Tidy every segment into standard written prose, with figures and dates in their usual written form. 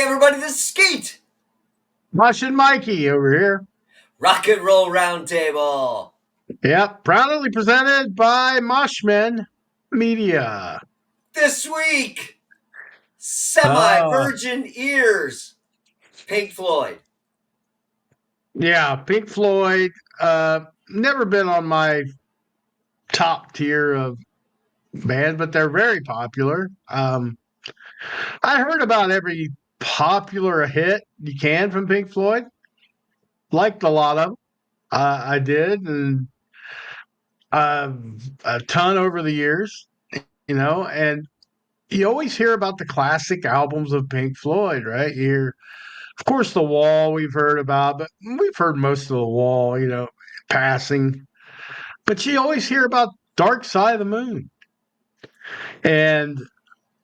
everybody, this is Skeet. Mosh and Mikey over here. Rock and Roll Roundtable. Yep, proudly presented by Moshmen Media. This week, Uh, Semi-Virgin Ears, Pink Floyd. yeah, Pink Floyd. Never been on my top tier of bands, but they're very popular. I heard about every popular hit you can from Pink Floyd. Liked a lot of them. I did, and uh, a ton over the years, and you always hear about the classic albums of Pink Floyd, right? You hear, of course, The Wall we've heard about, but we've heard most of The Wall, passing. But you always hear about Dark Side of the Moon. And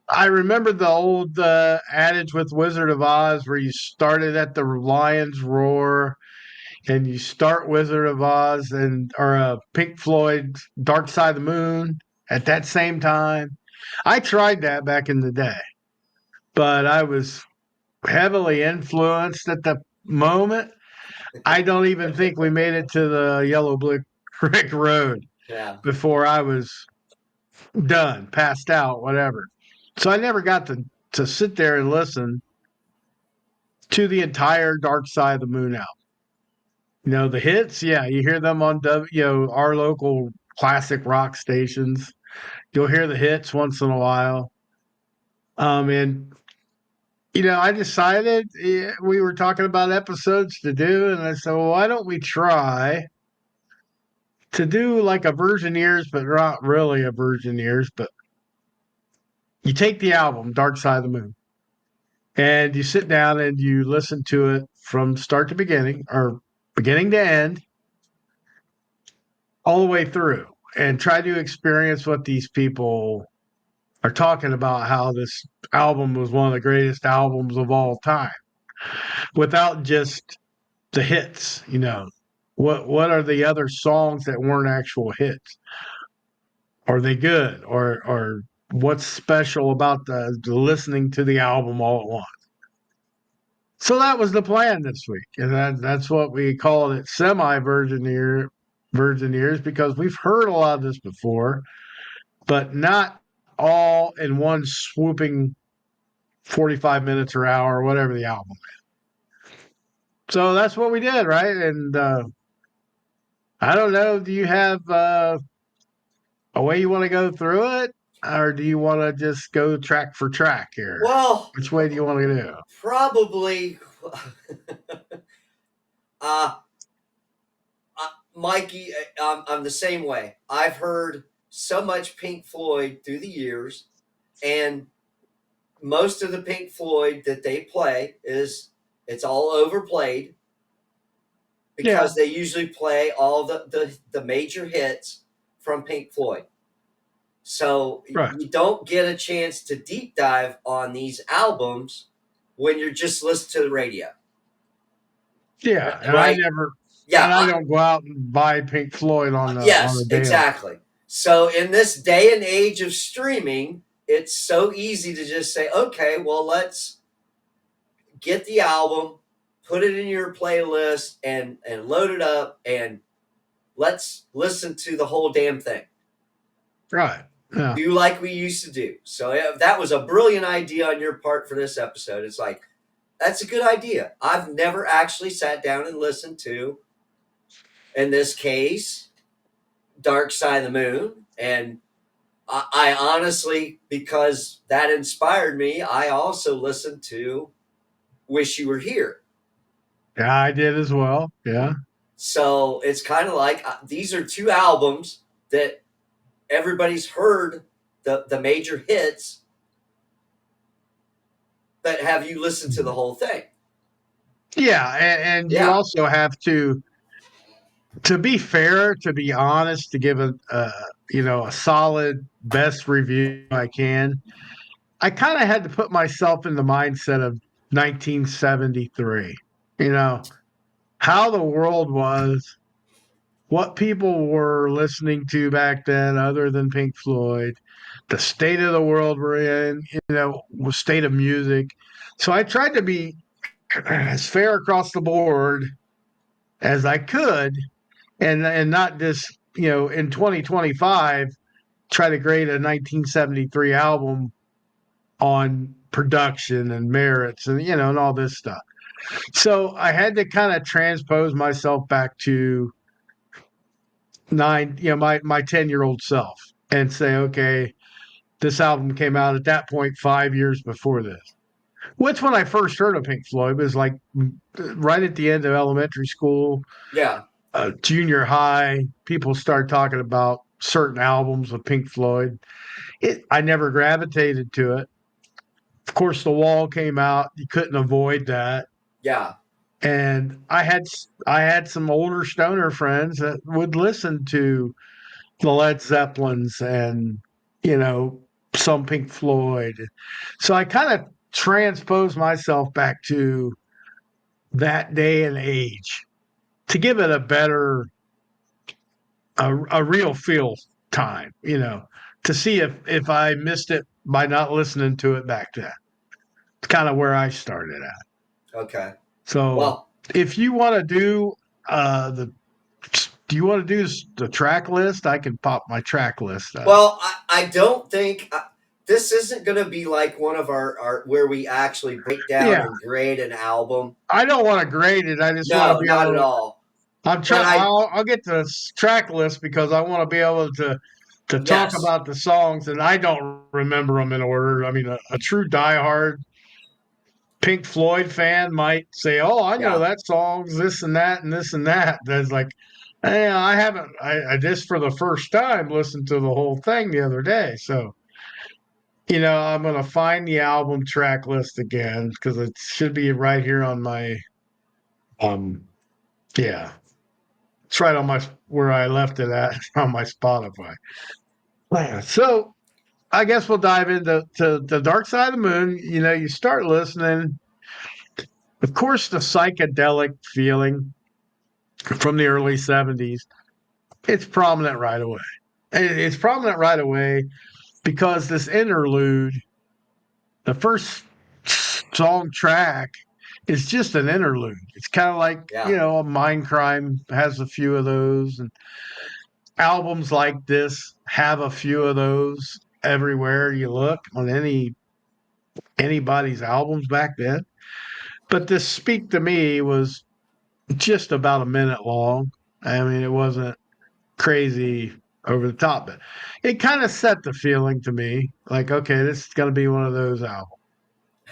I remember the old adage with Wizard of Oz where you started at the lion's roar and you start Wizard of Oz or Pink Floyd Dark Side of the Moon at that same time. I tried that back in the day, but I was heavily influenced at the moment. I don't even think we made it to the yellow brick road Yeah. before I was done, passed out, whatever. So I never got to sit there and listen to the entire Dark Side of the Moon album. The hits, yeah, you hear them on our local classic rock stations. You'll hear the hits once in a while. And I decided we were talking about episodes to do, and I said, well, why don't we try to do like a Virgin Ears, but not really a Virgin Ears, but you take the album, Dark Side of the Moon, and you sit down and you listen to it from start to beginning or beginning to end, all the way through, and try to experience what these people are talking about, how this album was one of the greatest albums of all time without just the hits. What are the other songs that weren't actual hits? Are they good, or what's special about the listening to the album all at once? So that was the plan this week, and that's what we called it, virgin ears, because we've heard a lot of this before, but not all in one swooping 45 minutes or hour or whatever the album is. So that's what we did, right? And I don't know, do you have a way you want to go through it, or do you want to just go track for track here? Well, Which way do you want to do? probably, uh, Mikey, I'm the same way. I've heard so much Pink Floyd through the years, and most of the Pink Floyd that they play it's all overplayed Yeah, because they usually play all the major hits from Pink Floyd. So right. you don't get a chance to deep dive on these albums when you're just listening to the radio. Yeah, and I Right? never, Yeah. and I don't go out and buy Pink Floyd on Yes, a daily. exactly. So in this day and age of streaming, it's so easy to just say, okay, well, let's get the album, put it in your playlist, and load it up, and let's listen to the whole damn thing. Right. Yeah. Do like we used to do. So yeah, that was a brilliant idea on your part for this episode. It's like, that's a good idea. I've never actually sat down and listened to, in this case, Dark Side of the Moon. And I honestly, because that inspired me, I also listened to Wish You Were Here. Yeah, I did as well. Yeah. So it's kind of like these are two albums that everybody's heard the major hits, but have you listened to the whole thing? Yeah, and you Yeah. also have to be fair, to be honest, to give a solid best review I can. I kind of had to put myself in the mindset of 1973. You know, how the world was, what people were listening to back then other than Pink Floyd, the state of the world we're in, state of music. So I tried to be as fair across the board as I could, and not just in 2025 try to grade a 1973 album on production and merits and and all this stuff. So I had to kind of transpose myself back to my 10-year-old self and say, okay, this album came out at that point 5 years before this. Which, when I first heard of Pink Floyd, was like right at the end of elementary school, Yeah. junior high. People start talking about certain albums of Pink Floyd. I never gravitated to it. Of course, The Wall came out. You couldn't avoid that. Yeah. And I had some older stoner friends that would listen to the Led Zeppelins and you know some Pink Floyd. So I kind of transposed myself back to that day and age to give it a better, a real feel time, to see if I missed it by not listening to it back then. It's kind of where I started at. Okay. So Well, if you want to do the do you want to do the track list? I can pop my track list up. I don't think this isn't going to be like one of our where we actually break down Yeah, and grade an album. I don't want to grade it. I just want to No, be not at able to. all. I'm But trying. I'll get the track list because I want to be able to talk yes, about the songs, and I don't remember them in order. I mean, a true diehard Pink Floyd fan might say, "Oh, I know yeah, that song's this and that and this and that." That's like, hey, I haven't. I just for the first time listened to the whole thing the other day, so I'm gonna find the album track list again because it should be right here on my um. Yeah, it's right on my where I left it at on my Spotify. Yeah, so I guess we'll dive into the Dark Side of the Moon. You start listening. Of course, the psychedelic feeling from the early 70s, it's prominent right away. It's prominent right away because this interlude, the first song track, is just an interlude. It's kind of like, yeah, a Mind Crime has a few of those, and albums like this have a few of those everywhere you look on anybody's albums back then. But this Speak to Me was just about a minute long. I mean, it wasn't crazy over the top, but it kind of set the feeling to me like, okay, this is going to be one of those albums.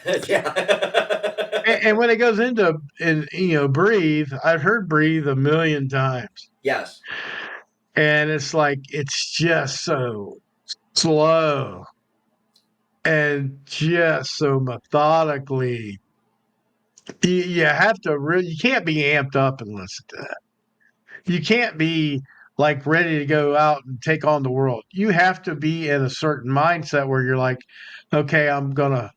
And yeah. when it goes into and Breathe, I've heard Breathe a million times, Yes. and it's like it's just so slow and just so methodically. You have to really, you can't be amped up and listen to that. You can't be like ready to go out and take on the world. You have to be in a certain mindset where you're like, okay, I'm gonna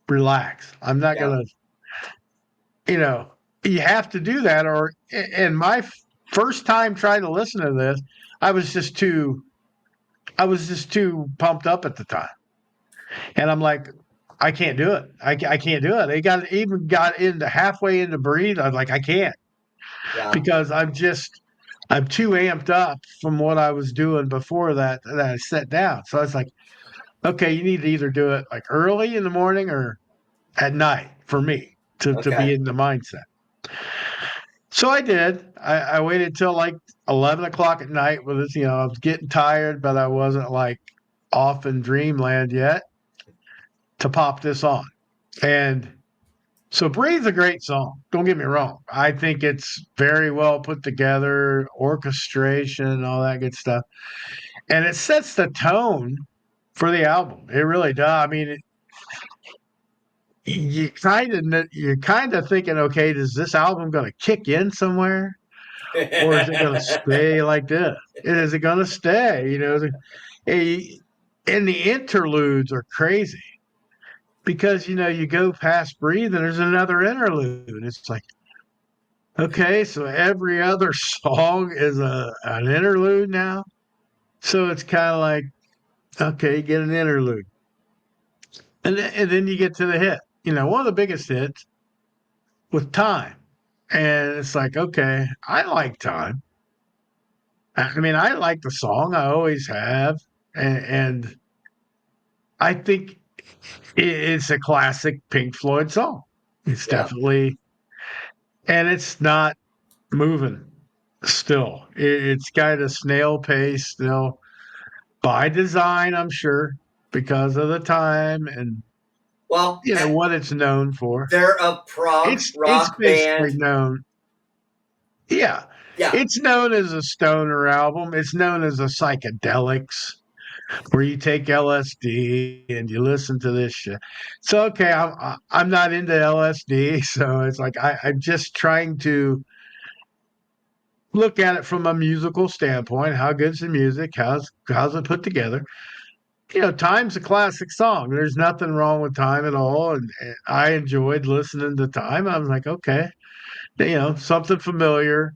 relax. I'm not Yeah. gonna, you know, you have to do that. Or in my first time trying to listen to this, I was just too, I was just too pumped up at the time, and I'm like, I can't do it. I can't do it. They even got into halfway into Breathe. I was like, I can't Yeah. because I'm too amped up from what I was doing before that I sat down. So I was like, okay, you need to either do it like early in the morning or at night for me to be Okay. in the mindset. So I did. I waited till like 11 o'clock at night with this, I was getting tired, but I wasn't like off in dreamland yet to pop this on. And so Breathe's a great song. Don't get me wrong. I think it's very well put together, orchestration, all that good stuff. And it sets the tone for the album. It really does. I mean, you're kind of thinking, okay, is this album going to kick in somewhere, or is it going to stay like this? Is it going to stay? A- and the interludes are crazy because you go past Breathe and there's another interlude. It's like, okay, so every other song is an interlude now. So it's kind of like Okay, you get an interlude. And then you get to the hit. One of the biggest hits with Time. And it's like, okay, I like Time. I mean, I like the song. I always have. And I think it's a classic Pink Floyd song. It's Yeah. definitely, and it's not moving still. It's got a snail pace still by design, I'm sure, because of the time and Well, what it's known for. they're a prog It's rock basically band. known. Yeah, Yeah. it's known as a stoner album. It's known as a psychedelics where you take LSD and you listen to this shit. So okay, I'm not into LSD, so it's like I'm just trying to look at it from a musical standpoint. How good's the music? How's it put together? Time's a classic song. There's nothing wrong with Time at all, and I enjoyed listening to Time. I was like, okay, something familiar.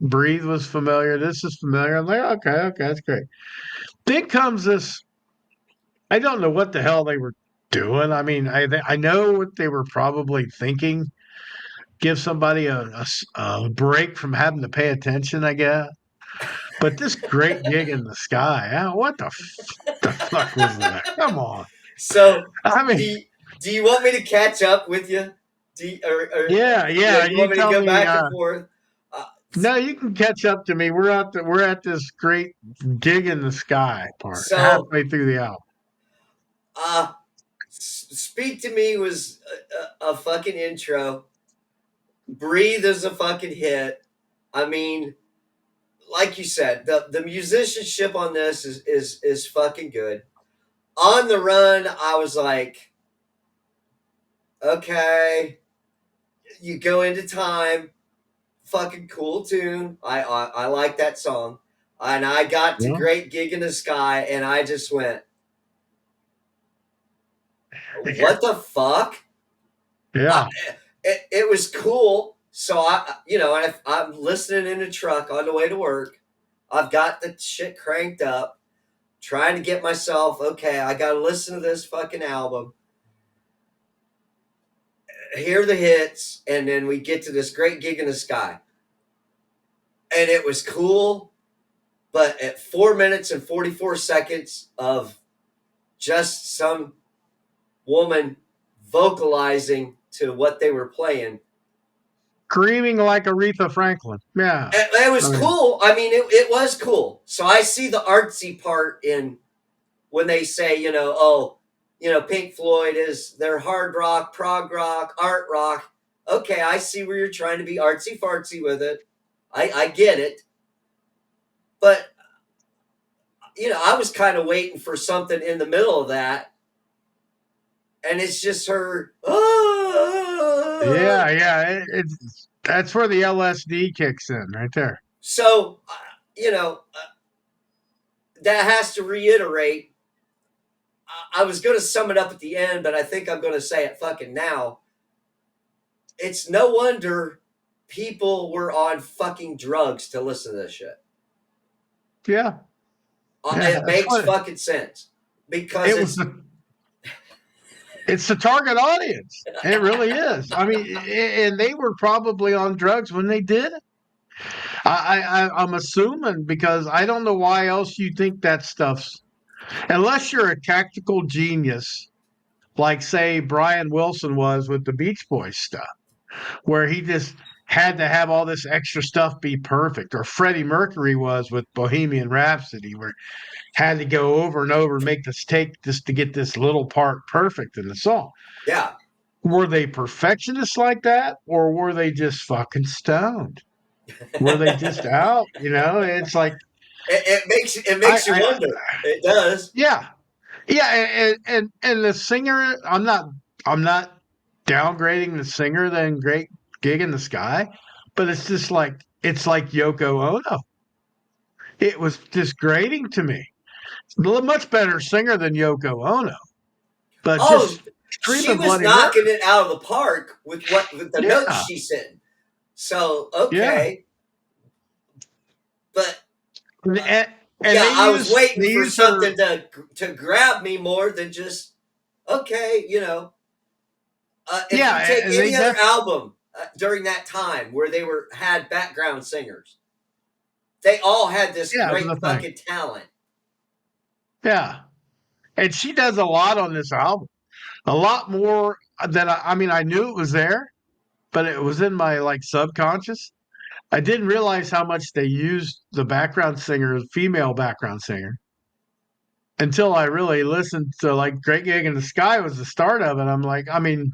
Breathe was familiar. This is familiar. I'm like, okay, that's great. Then comes this. I don't know what the hell they were doing. I mean, I know what they were probably thinking. Give somebody a break from having to pay attention, I guess. But this great gig in the sky, what the fuck was that? Come on. So, I do mean, you, do you want me to catch up with you? Or yeah. you want You me to tell go me. back and forth? Uh, No, you can catch up to me. We're at this great gig in the sky part, so, halfway through the album. uh, Speak to Me was a fucking intro. Breathe is a fucking hit. I mean, like you said, the musicianship on this is fucking good. On the Run, I was like, okay, you go into Time, fucking cool tune. I like that song, and I got to Yeah, Great Gig in the Sky, and I just went, yeah, what the fuck? I, yeah. it was cool. So I'm listening in the truck on the way to work. I've got the shit cranked up, trying to get myself okay. I got to listen to this fucking album, hear the hits, and then we get to this Great Gig in the Sky, and it was cool. But at 4 minutes and 44 seconds of just some woman vocalizing to what they were playing, Screaming like Aretha Franklin. Yeah. it I was mean, cool. I mean, it was cool. So I see the artsy part in when they say, oh, Pink Floyd is their hard rock, prog rock, art rock. Okay, I see where you're trying to be artsy fartsy with it. I get it. But, I was kind of waiting for something in the middle of that. And it's just her. "Ah." yeah. That's where the LSD kicks in, right there. So, that has to reiterate. I was going to sum it up at the end, but I think I'm going to say it fucking now. It's no wonder people were on fucking drugs to listen to this shit. Yeah, yeah. It That's makes what fucking sense because it was. It's the target audience. It really is. I mean, and they were probably on drugs when they did it. I'm assuming because I don't know why else you think that stuff's unless you're a tactical genius, like say Brian Wilson was with the Beach Boys stuff, where he just had to have all this extra stuff be perfect, or Freddie Mercury was with Bohemian Rhapsody, where had to go over and over and make this take just to get this little part perfect in the song. yeah, Were they perfectionists like that, or were they just fucking stoned? Were they just out? It's like it I, makes you I wonder. It does. yeah, yeah, and the singer. I'm not downgrading the singer. Then Great Gig in the Sky, but it's like Yoko Ono. It was disgrading to me. Much better singer than Yoko Ono, but Oh, just she screaming was bloody murder. knocking it out of the park with the notes Yeah, she's hitting. So yeah. okay, but uh, And Yeah, I was they waiting for use her. something to grab me more than just okay, you know. If Yeah, you take and they any other def album during that time where they were had background singers, they all had this yeah, that's great the thing. fucking talent. Yeah, and she does a lot on this album. A lot more than I mean, I knew it was there, but it was in my like subconscious. I didn't realize how much they used the background singer, female background singer, until I really listened to like Great Gig in the Sky was the start of it. I'm like, I mean,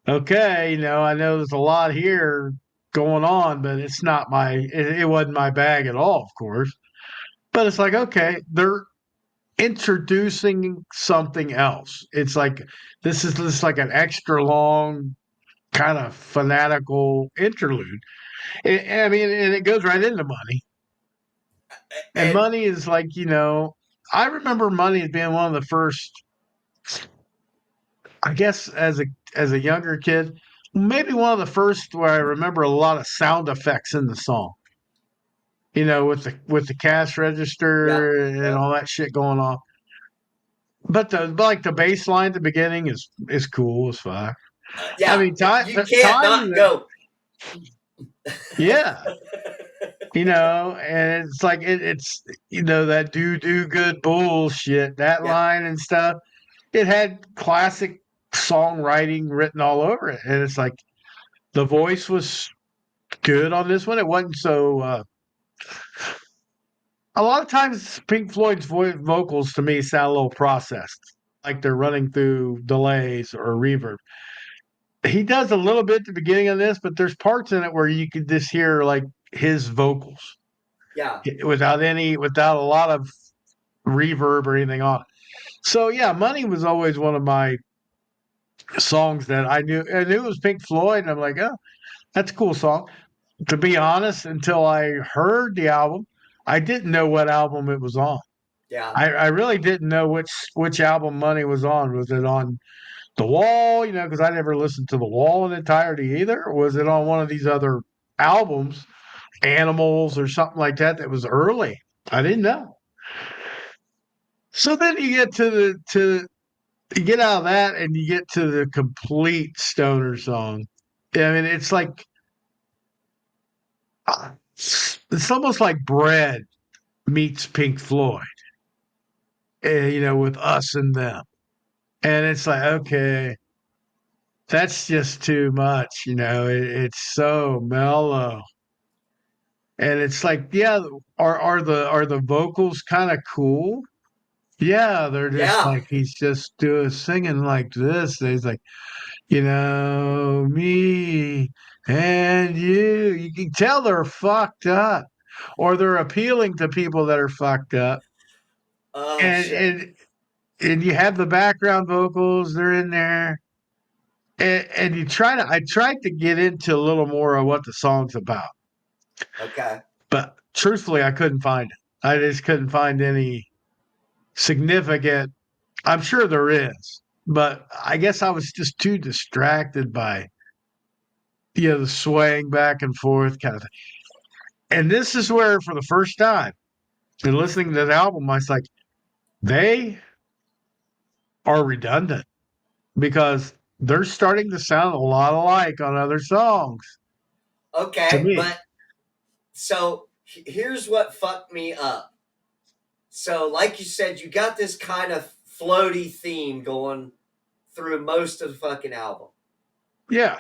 okay, I know there's a lot here going on, but it's not it wasn't my bag at all, of course. But it's like, okay, they're introducing something else. It's like this is just like an extra long kind of fanatical interlude. I mean, and it goes right into money. And And money is like, I remember money as being one of the first, I guess as a younger kid, maybe one of the first where I remember a lot of sound effects in the song. With the cash yep, register and yep. all that shit going on. But like the bass line at the beginning is cool as fuck. I Yeah, mean, time you can't time not go. yeah, and it's like it's that do good bullshit, that Yeah, line and stuff. It had classic songwriting written all over it, and it's like the voice was good on this one. It wasn't so. A lot of times, Pink Floyd's vocals to me sound a little processed, like they're running through delays or reverb. He does a little bit at the beginning of this, but there's parts in it where you could just hear like his vocals yeah. without a lot of reverb or anything on it. So yeah, Money was always one of my songs that I knew it was Pink Floyd, and I'm like, oh, that's a cool song. To be honest, until I heard the album, I didn't know what album it was on. Yeah. I really didn't know which album Money was on. Was it on The Wall? Because I never listened to The Wall in entirety either. Or was it on one of these other albums, Animals or something like that? That was early. I didn't know. So then you get you get out of that and you get to the complete stoner song. I mean, it's like it's almost like Bread meets Pink Floyd, with Us and Them, and it's like, okay, that's just too much. It's so mellow, and it's like, yeah, are the vocals kind of cool? Yeah, they're just Yeah. like he's just doing singing like this. And he's like, me and you. You can tell they're fucked up, or they're appealing to people that are fucked up. Oh And shit. and you have the background vocals; they're in there, and I tried to get into a little more of what the song's about, Okay. but truthfully, I couldn't find it. I just couldn't find any significant. I'm sure there is, but I guess I was just too distracted by the swaying back and forth kind of thing. And this is where, for the first time in listening to the album, I was like, they are redundant because they're starting to sound a lot alike on other songs to Okay, me. but so here's what fucked me up. So, like you said, you got this kind of floaty theme going through most of the fucking album. Yeah.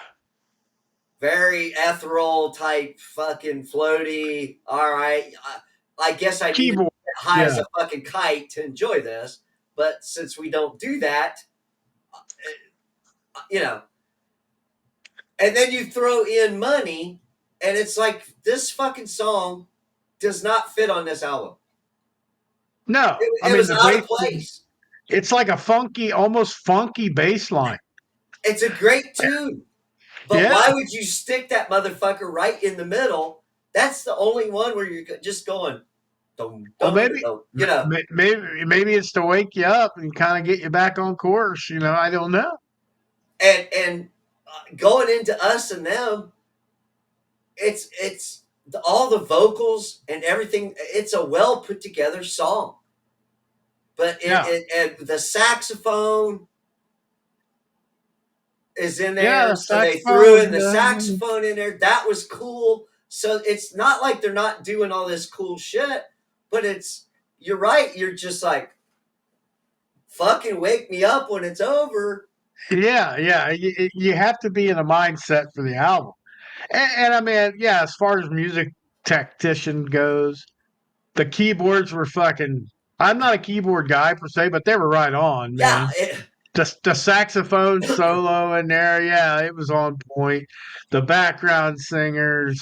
Very ethereal type fucking floaty. All right. I guess I need to Keyboard. get high as Yeah. a fucking kite to enjoy this. But since we don't do that, you know, and then you throw in money, and it's like this fucking song does not fit on this album. No, I It mean, was the out bass, of place. it's like a almost funky bass line. It's a great tune, but Yeah. why would you stick that motherfucker right in the middle? That's the only one where you're just going, dum, Well, dum, dum, you know. maybe it's to wake you up and kind of get you back on course. I don't know. And going into us and them, it's all the vocals and everything. It's a well put together song, but Yeah. and the saxophone is in Yeah, there, the so they saxophone threw was in the good. saxophone in there. That was cool. So it's not like they're not doing all this cool shit, but it's, you're right. You're just like, fucking wake me up when it's over. Yeah, yeah. You have to be in a mindset for the album. And I mean, yeah, as far as music tactician goes, the keyboards were fucking. I'm not a keyboard guy per se, but they were right on, Yeah, man. The saxophone solo in there, yeah, it was on point. The background singers,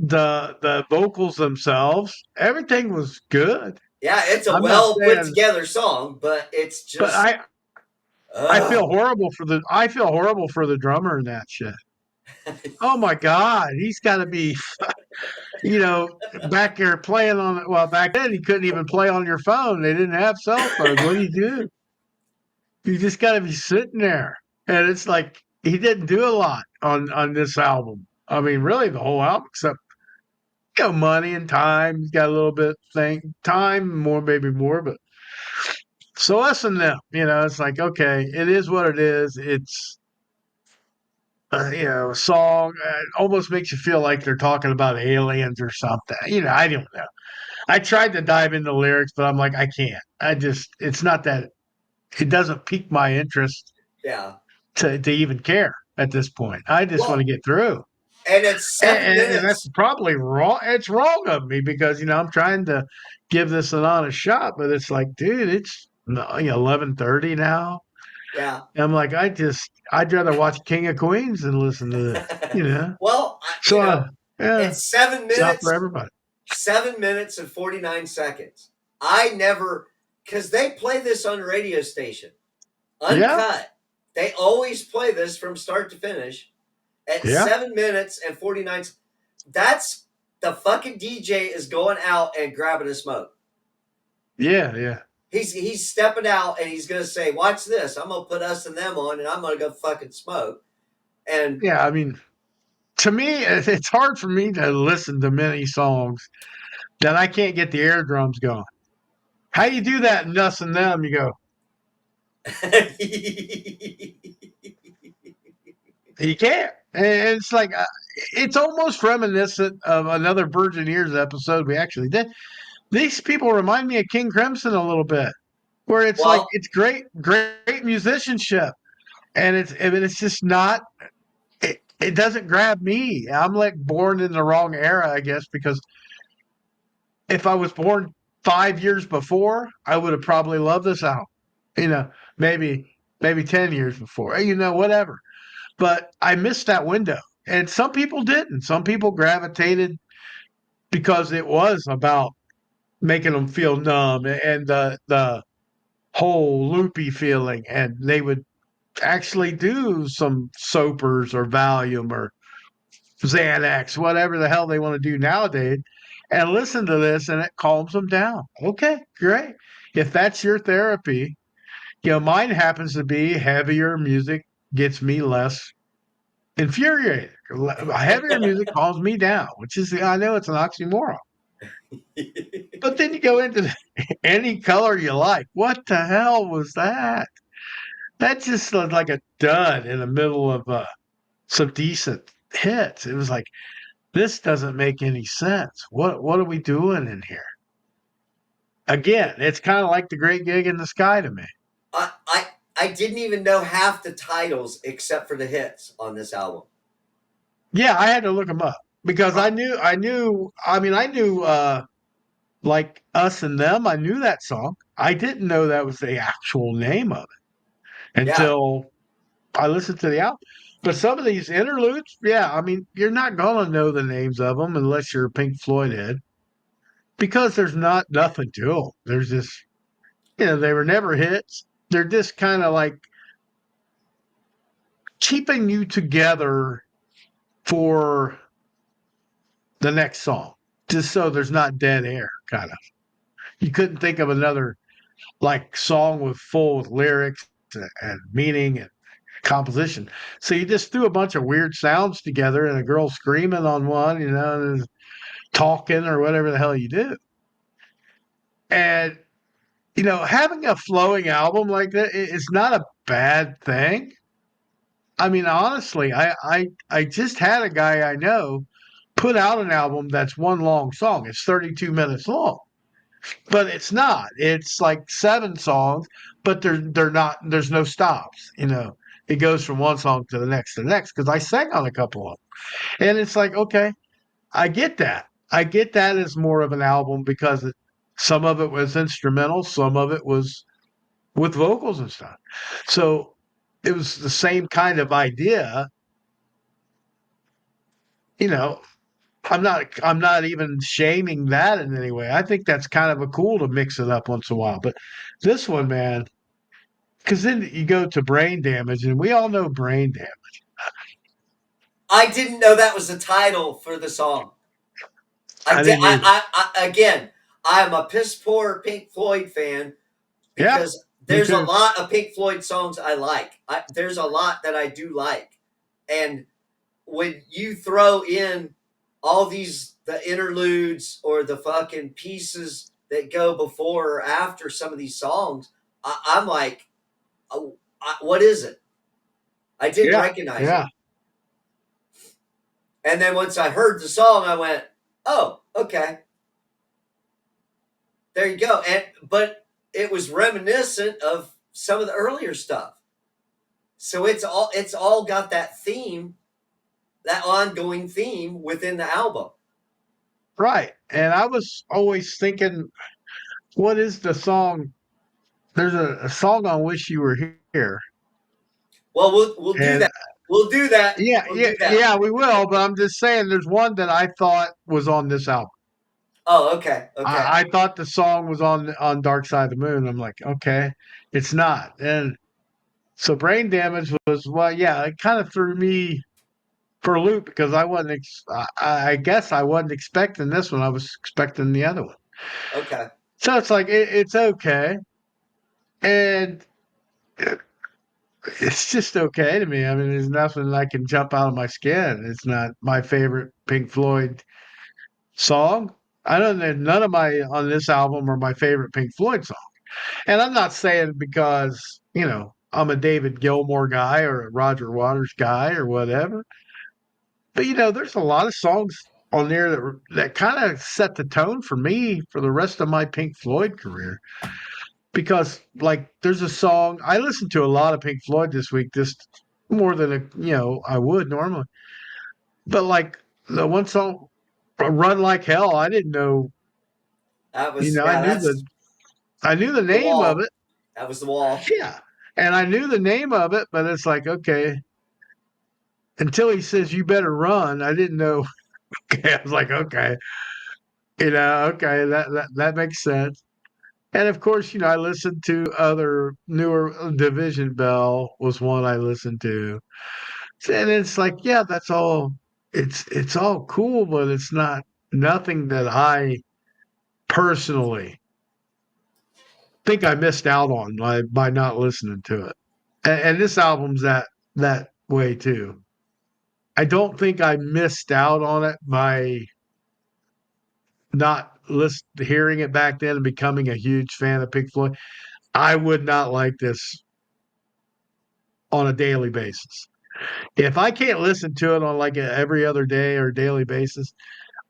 the vocals themselves, everything was good. yeah, it's a I'm not well put saying, together song, but it's but just, I feel horrible for the drummer in that shit. Oh my god, he's got to be, back there playing on it. Well, back then he couldn't even play on your phone. They didn't have cell phones. What do you do? You just got to be sitting there, and it's like he didn't do a lot on this album. I mean, really, the whole album, except money and time. He's got a little bit thing, time more, maybe more, but so us and them. It's like okay, it is what it is. It's a song. It almost makes you feel like they're talking about aliens or something. I don't know. I tried to dive into lyrics, but I'm like, I can't. It's not that. It doesn't pique my interest yeah. to even care at this point. I just want to Well, get through. and it's And, 7 and that's minutes. probably wrong. It's wrong of me because, I'm trying to give this an honest shot, but it's like, dude, it's 11:30 now. Yeah. And I'm like, I'd rather watch King of Queens than listen to this. Well, So, yeah, it's 7 it's not for minutes, everybody. 7 minutes and 49 seconds. I never, because they play this on the radio station, Yeah, uncut. They always play this from start to finish at yeah, 7 minutes and 49. That's the fucking DJ is going out and grabbing a smoke. yeah, yeah. He's stepping out and he's gonna say, "Watch this. I'm gonna put us and them on, and I'm gonna go fucking smoke." And Yeah, I mean, to me, it's hard for me to listen to many songs that I can't get the eardrums going. How you do that in Us and Them? You go, you can't. And it's like, it's almost reminiscent of another Virgin Ears episode we actually did. These people remind me of King Crimson a little bit, where it's like, well, it's great, great musicianship. And it's just not, it doesn't grab me. I'm like born in the wrong era, I guess, because if I was born 5 years before, I would have probably loved this album. You know, maybe 10 years before. Whatever. But I missed that window, and some people didn't. Some people gravitated because it was about making them feel numb and the whole loopy feeling, and they would actually do some soapers or Valium or Xanax, whatever the hell they want to do nowadays, and listen to this and it calms them down. Okay, great. If that's your therapy, mine happens to be heavier music gets me less infuriated. Heavier music calms me down, which is, I know it's an oxymoron. But then you go into any color you like. What the hell was that? That just looked like a dud in the middle of some decent hits. It was like, this doesn't make any sense. What are we doing in here? Again, it's kind of like the Great Gig in the Sky to me. I, I I didn't even know half the titles except for the hits on this album. Yeah, I had to look them up because Uh, I knew like Us and Them. I knew that song. I didn't know that was the actual name of it yeah, until I listened to the album. But some of these interludes, yeah, I mean, you're not gonna know the names of them unless you're a Pink Floyd head because there's not nothing to them. There's just they were never hits. They're just kind of like keeping you together for the next song, just so there's not dead air. Kind of, you couldn't think of another like song with full with lyrics and meaning and composition. So you just threw a bunch of weird sounds together and a girl screaming on one, talking or whatever the hell you do. And having a flowing album like that is not a bad thing. I mean, honestly, I just had a guy I know put out an album that's one long song. It's 32 minutes long, but it's not. It's like 7 songs, but they're not. There's no stops. It goes from one song to the next to the next. Because I sang on a couple of them, and it's like, okay, I get that. I get that as more of an album because some of it was instrumental, some of it was with vocals and stuff. So it was the same kind of idea. You know, I'm not even shaming that in any way. I think that's kind of a cool to mix it up once in a while. But this one, man, because then you go to brain damage, and we all know brain damage. I didn't know that was the title for the song. I I did. didn't either. Again, I'm a piss poor Pink Floyd fan Yeah, because me there's a too. lot of Pink Floyd songs I like. There's a lot that I do like, and when you throw in all these the interludes or the fucking pieces that go before or after some of these songs, I'm like, oh, what is it? I didn't Yeah, recognize yeah, it, and then once I heard the song, I went, oh, okay, there you go. And but it was reminiscent of some of the earlier stuff, so it's all got that theme, that ongoing theme within the album. right. And I was always thinking, what is the song? There's a song on "Wish You Were Here," Well, we'll do and that. We'll do that. yeah, We'll yeah, do that. yeah, we will. But I'm just saying, there's one that I thought was on this album. Oh, okay, okay, I thought the song was on Dark Side of the Moon. I'm like, okay, it's not. And so brain damage was, well, yeah, it kind of threw me for a loop because I wasn't. I guess I wasn't expecting this one. I was expecting the other one. okay. So it's like it's okay, and it, it's just okay to me. I mean, there's nothing I can jump out of my skin. It's not my favorite Pink Floyd song. I don't know. None of my on this album are my favorite Pink Floyd song. And I'm not saying because, I'm a David Gilmour guy or a Roger Waters guy or whatever. But there's a lot of songs on there that kind of set the tone for me for the rest of my Pink Floyd career. Because like there's a song I listened to a lot of Pink Floyd this week, just more than I would normally. But like the one song Run Like Hell, I didn't know, That was I yeah. knew the That's I knew the the name of wall. it. That was the wall. Yeah. And I knew the name of it, but it's like, okay, until he says you better run, I didn't know. Okay, I was like, okay, okay, that makes sense. And of course, I listened to other newer Division Bell was one I listened to. And it's like, yeah, that's all it's all cool, but it's not nothing that I personally think I missed out on by not listening to it. And this album's that way too. I don't think I missed out on it by not hearing it back then and becoming a huge fan of Pink Floyd. I would not like this on a daily basis. If I can't listen to it on like a every other day or daily basis,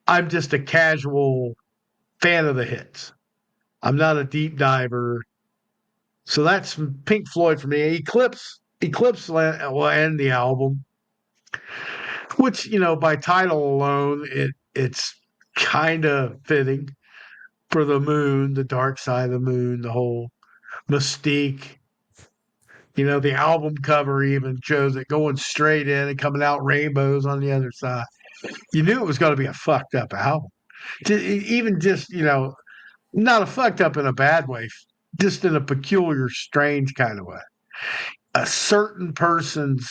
I'm just a casual fan of the hits. I'm not a deep diver. So that's Pink Floyd for me. Eclipse will end the album, which by title alone, it's kind of fitting for the moon, the dark side of the moon, the whole mystique. The album cover even shows it going straight in and coming out rainbows on the other side. You knew it was going to be a fucked up album. Even just, not a fucked up in a bad way, just in a peculiar, strange kind of way. A certain person's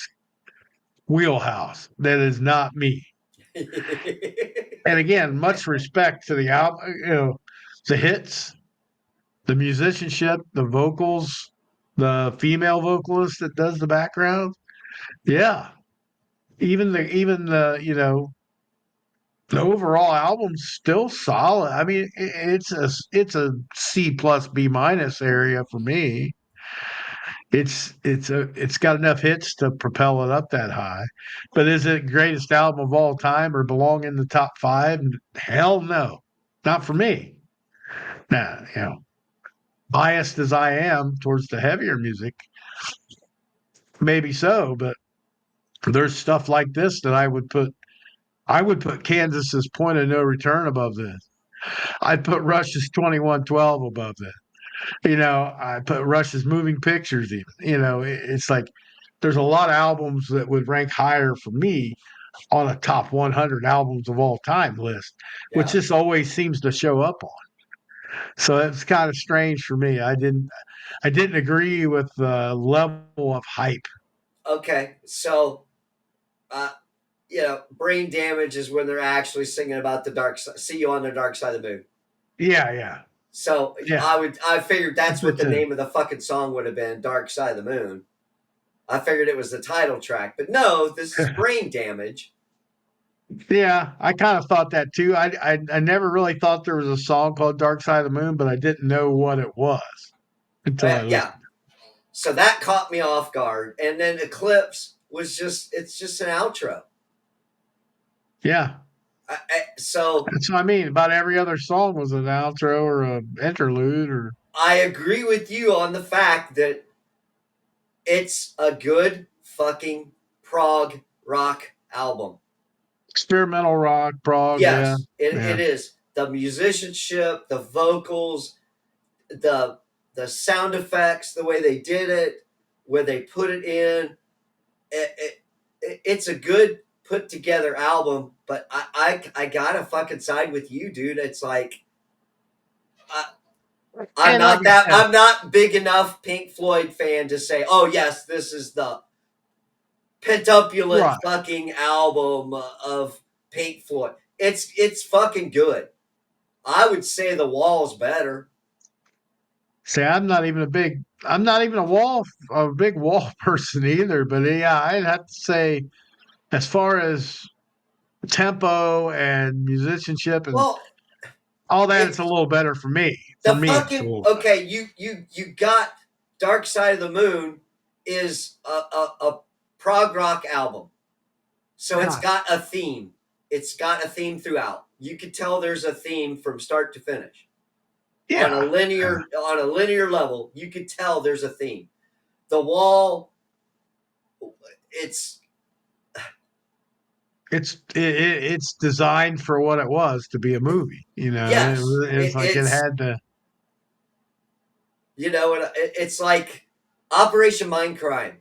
wheelhouse that is not me. And again, much respect to the album, the hits, the musicianship, the vocals, the female vocalist that does the background. Yeah, even the the overall album's still solid. I mean, it's a C plus B minus area for me. It's got enough hits to propel it up that high. But is it greatest album of all time or belong in the top five? Hell no. Not for me. Nah, biased as I am towards the heavier music, maybe so, but there's stuff like this that I would put Kansas's Point of No Return above this. I'd put Rush's 2112 above this. I put Rush's Moving Pictures even. It's like there's a lot of albums that would rank higher for me on a top 100 albums of all time list, which Yeah. this always seems to show up on. So it's kind of strange for me. I didn't agree with the level of hype. Okay. So, uh, brain damage is when they're actually singing about the dark side. See you on the dark side of the moon. Yeah, yeah, So yeah. I figured I that's what did the too. name of the fucking song would have been, Dark Side of the Moon. I figured it was the title track, but no, this is brain damage. Yeah, I kind of thought that too. I never really thought there was a song called Dark Side of the Moon, but I didn't know what it was until I Yeah. listened. So that caught me off guard. And then Eclipse was it's just an outro. Yeah, So that's what I mean. About every other song was an outro or a interlude or I agree with you on the fact that it's a good fucking prog rock album. experimental rock, prog. Yeah, Yes, it yeah, is. The musicianship, the vocals, the the sound effects, the way they did it, where they put it in. It's a good put together album, but I gotta fucking side with you, dude. It's like I, and like I said, I'm not big enough Pink Floyd fan to say, oh yes, this is the pentupulent right. fucking album of Pink Floyd. It's fucking good. I would say The Wall's better. Say, I'm not even a big wall person either. But yeah, I'd have to say, as far as tempo and musicianship and Well, all that, it's a it's little better for me. the For me, it's a fucking little better. okay. You got Dark Side of the Moon is a prog rock album, so it's Yeah, got a theme. It's got a theme throughout. You could tell there's a theme from start to finish yeah. on a linear level. You could tell there's a theme. The Wall, it's It's designed for what it was to be a movie. yes, It's like it it's had to. it's like Operation Mindcrime.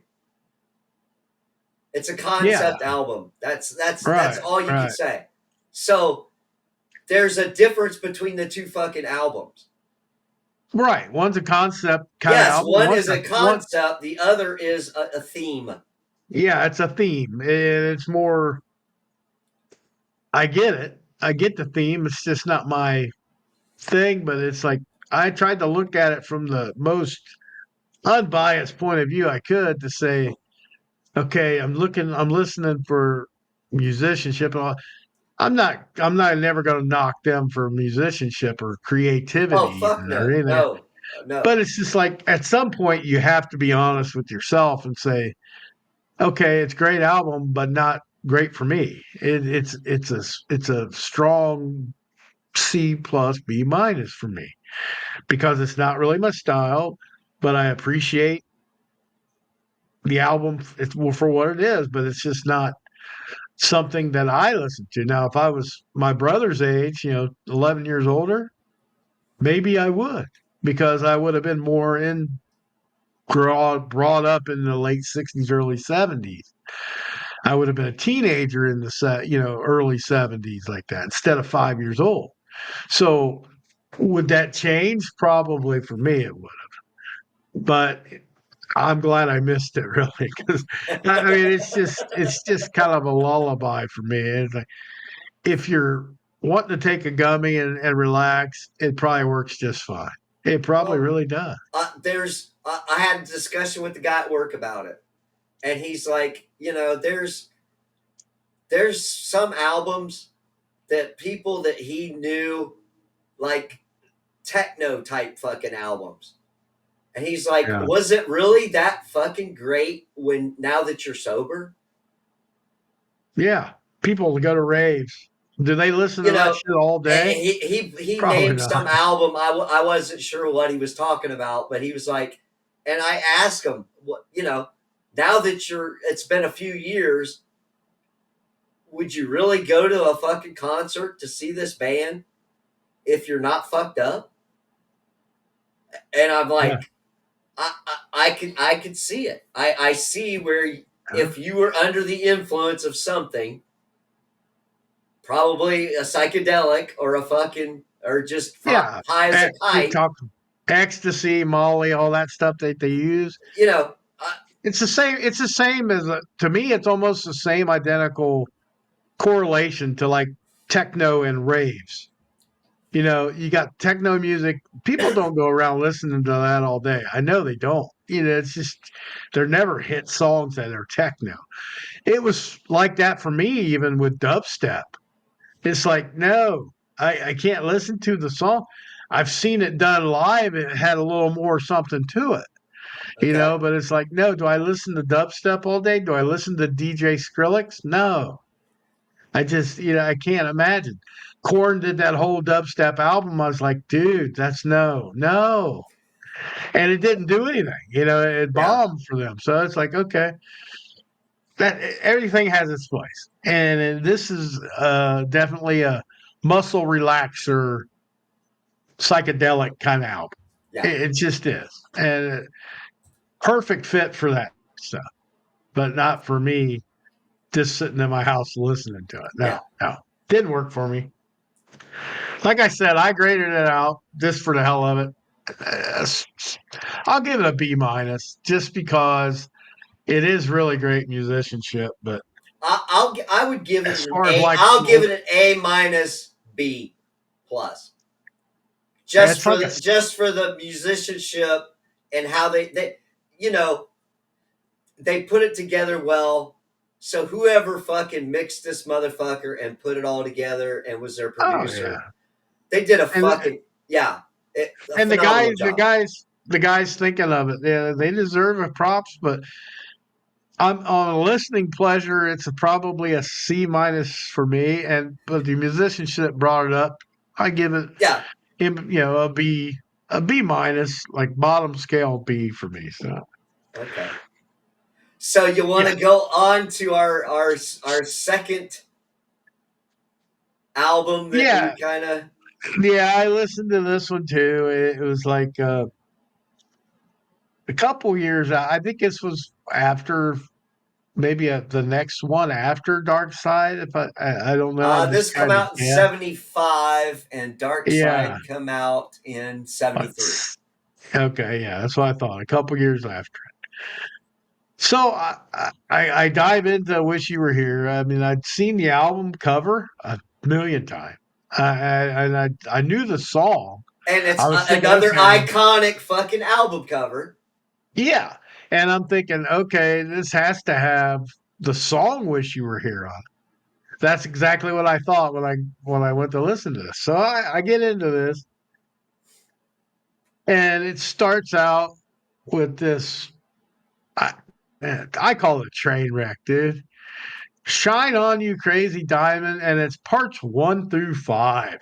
It's a Yeah, concept album. That's right, all you could right, say. So there's a difference between the two fucking albums. right. One's a concept kind of Yes, album. one One's is a a one. concept, the other is a theme. Yeah, it's a theme. It's more. I get it. I get the theme. It's just not my thing. But it's like I tried to look at it from the most unbiased point of view I could to say, okay, I'm listening for musicianship. And I'm not never going to knock them for musicianship or Oh creativity fuck even or no, anything. no, no. But it's just like at some point you have to be honest with yourself and say, okay, it's a great album, but not great for me. It's a strong C plus B minus for me because it's not really my style, but I appreciate the album for what it is, but it's just not something that I listen to. Now, if I was my brother's age, 11 years older, maybe I would because I would have been more brought up in the late 60s, early 70s. I would have been a teenager in the early 70s like that instead of 5 years old. So would that change? Probably for me it would. But I'm glad I missed it really because I mean it's just kind of a lullaby for me. It's like if you're wanting to take a gummy and relax, it probably works just fine. It probably Well, really does. I had a discussion with the guy at work about it, and he's like, there's some albums that people that he knew, like techno type fucking albums. And he's like, Yeah. was it really that fucking great when now that you're sober? Yeah. People go to raves. Do they listen You to that know, shit all day? he Probably named not. some album. I wasn't sure what he was talking about, but he was like, and I asked him, what, now that it's been a few years, would you really go to a fucking concert to see this band if you're not fucked up? And I'm Yeah. like, I could see it. I see where Huh? if you were under the influence of something, probably a psychedelic or a fucking or just Yeah. high as a You kite, talk ecstasy, Molly, all that stuff that they use. you know. Uh, It's the same. It's the same as to me. It's almost the same identical correlation to like techno and raves. You got techno music. People don't go around listening to that all day. I know they don't. It's just they're never hit songs that are techno. It was like that for me, even with dubstep. It's like, no, I can't listen to the song. I've seen it done live. It had a little more something to it, okay, but it's like, no, do I listen to dubstep all day? Do I listen to DJ Skrillex? No. I just, I can't imagine. Korn did that whole dubstep album. I was like, dude, that's no, no. And it didn't do anything. It yeah, bombed for them. So it's like, okay, that everything has its place. And this is definitely a muscle relaxer, psychedelic kind of album. yeah, It just is. And perfect fit for that stuff, but not for me just sitting in my house listening to it. No, yeah. no. Didn't work for me. Like I said, I graded it out just for the hell of it. Uh, I'll give it a B minus just because it is really great musicianship. But I would give it as an far as A. like, I'll give it an A minus B plus, it's like a just for the musicianship and how they you know they put it together well. So whoever fucking mixed this motherfucker and put it all together and was their oh yeah, producer, they did a and fucking a and the guys, phenomenal the job. guys, the guys thinking of it, yeah, they deserve a props. But I'm on a listening pleasure. It's probably a C minus for me. And but the musicianship brought it up. I give it Yeah. a B minus, like bottom scale B for me. So Okay. So you want yeah, to go on to our second album that yeah, we kind of yeah. I listened to this one too. It was like a couple years out. I think this was after maybe the next one after Dark Side. If I don't know. I'm just this come trying to out in guess. 75 and Dark Yeah. Side come out in 73. Okay. Yeah, that's what I thought. A couple years after. So I dive into "Wish You Were Here." I mean, I'd seen the album cover a million times, and I knew the song. And it's I was thinking, another okay, iconic fucking album cover. yeah, and I'm thinking, okay, this has to have the song "Wish You Were Here" on. That's exactly what I thought when I went to listen to this. So I get into this, and it starts out with this. I, I call it a train wreck, dude. Shine On You Crazy Diamond, and it's parts 1 through 5.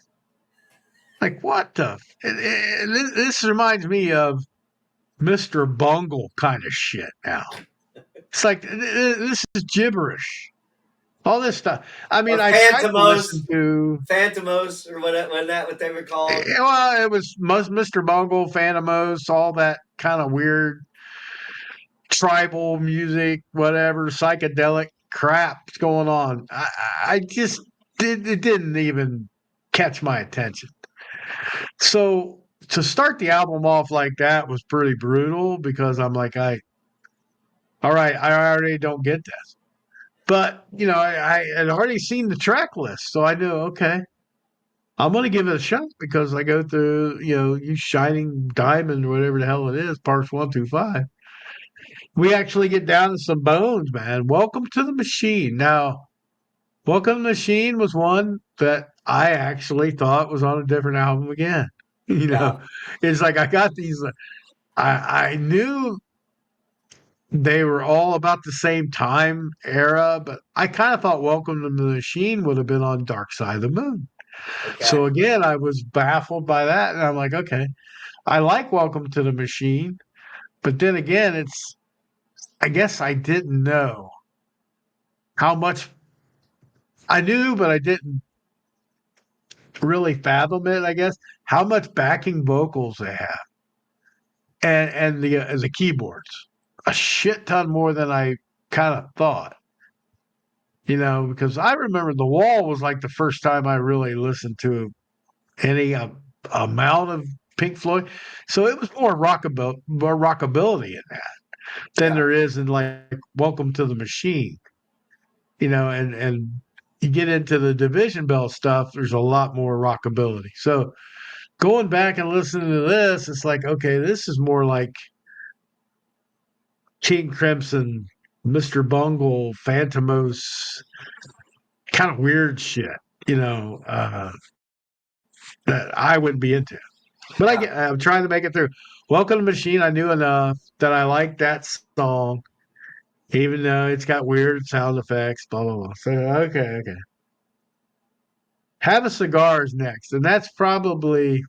Like, what the? This reminds me of Mr. Bungle kind of shit now. It's like, this is gibberish. All this stuff. I Or mean, I tried to listen to, Phantomos, or what they were called. well, it was Mr. Bungle, Phantomos, all that kind of weird tribal music, whatever, psychedelic crap's going on. I just it didn't even catch my attention. So to start the album off like that was pretty brutal because I'm like, all right, I already don't get this. But I had already seen the track list, so I knew okay, I'm gonna give it a shot because I go through, you shining diamond or whatever the hell it is, parts 1 through 5. We actually get down to some bones, man. Welcome to the Machine. Now, Welcome to the Machine was one that I actually thought it was on a different album again. You Yeah. know, it's like I got these. I knew they were all about the same time era, but I kind of thought Welcome to the Machine would have been on Dark Side of the Moon. Okay. So again, I was baffled by that, and I'm like, okay, I like Welcome to the Machine, but then again, I guess I didn't know how much I knew, but I didn't really fathom it. I guess how much backing vocals they have, and the keyboards, a shit ton more than I kind of thought. Because I remember The Wall was like the first time I really listened to any amount of Pink Floyd. So it was more rockability in that than Yeah. there is in like Welcome to the Machine. And you get into the Division Bell stuff, there's a lot more rockability. So going back and listening to this, it's like, okay, this is more like King Crimson, Mr. Bungle, Phantomos, kind of weird shit, you know, uh, that I wouldn't be into. But Yeah. I'm trying to make it through. Welcome to the Machine, I knew enough that I liked that song, even though it's got weird sound effects, blah, blah, blah. So, okay. Have a Cigar is next. And that's probably,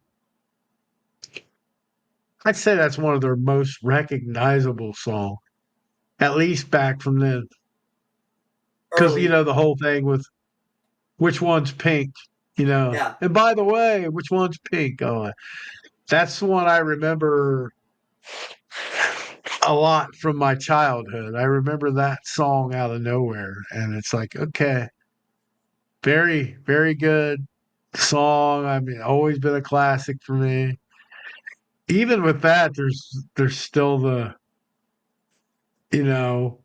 I'd say that's one of their most recognizable songs, at least back from then. Because, Early. the whole thing with which one's pink. Yeah. And by the way, which one's pink? Oh, that's the one I remember a lot from my childhood. I remember that song out of nowhere. And it's like, okay, very, very good song. I mean, always been a classic for me. Even with that, there's still you know,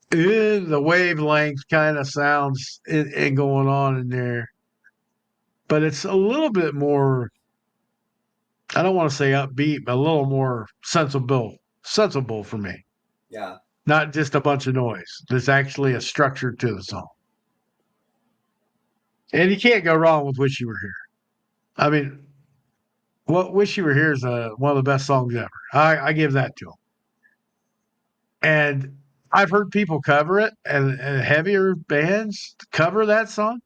the wavelength kind of sounds and going on in there. But it's a little bit more, I don't want to say upbeat, but a little more sensible for me. Yeah. Not just a bunch of noise. There's actually a structure to the song. And you can't go wrong with Wish You Were Here. I mean, what Wish You Were Here is one of the best songs ever. I give that to him. And I've heard people cover it and heavier bands cover that song.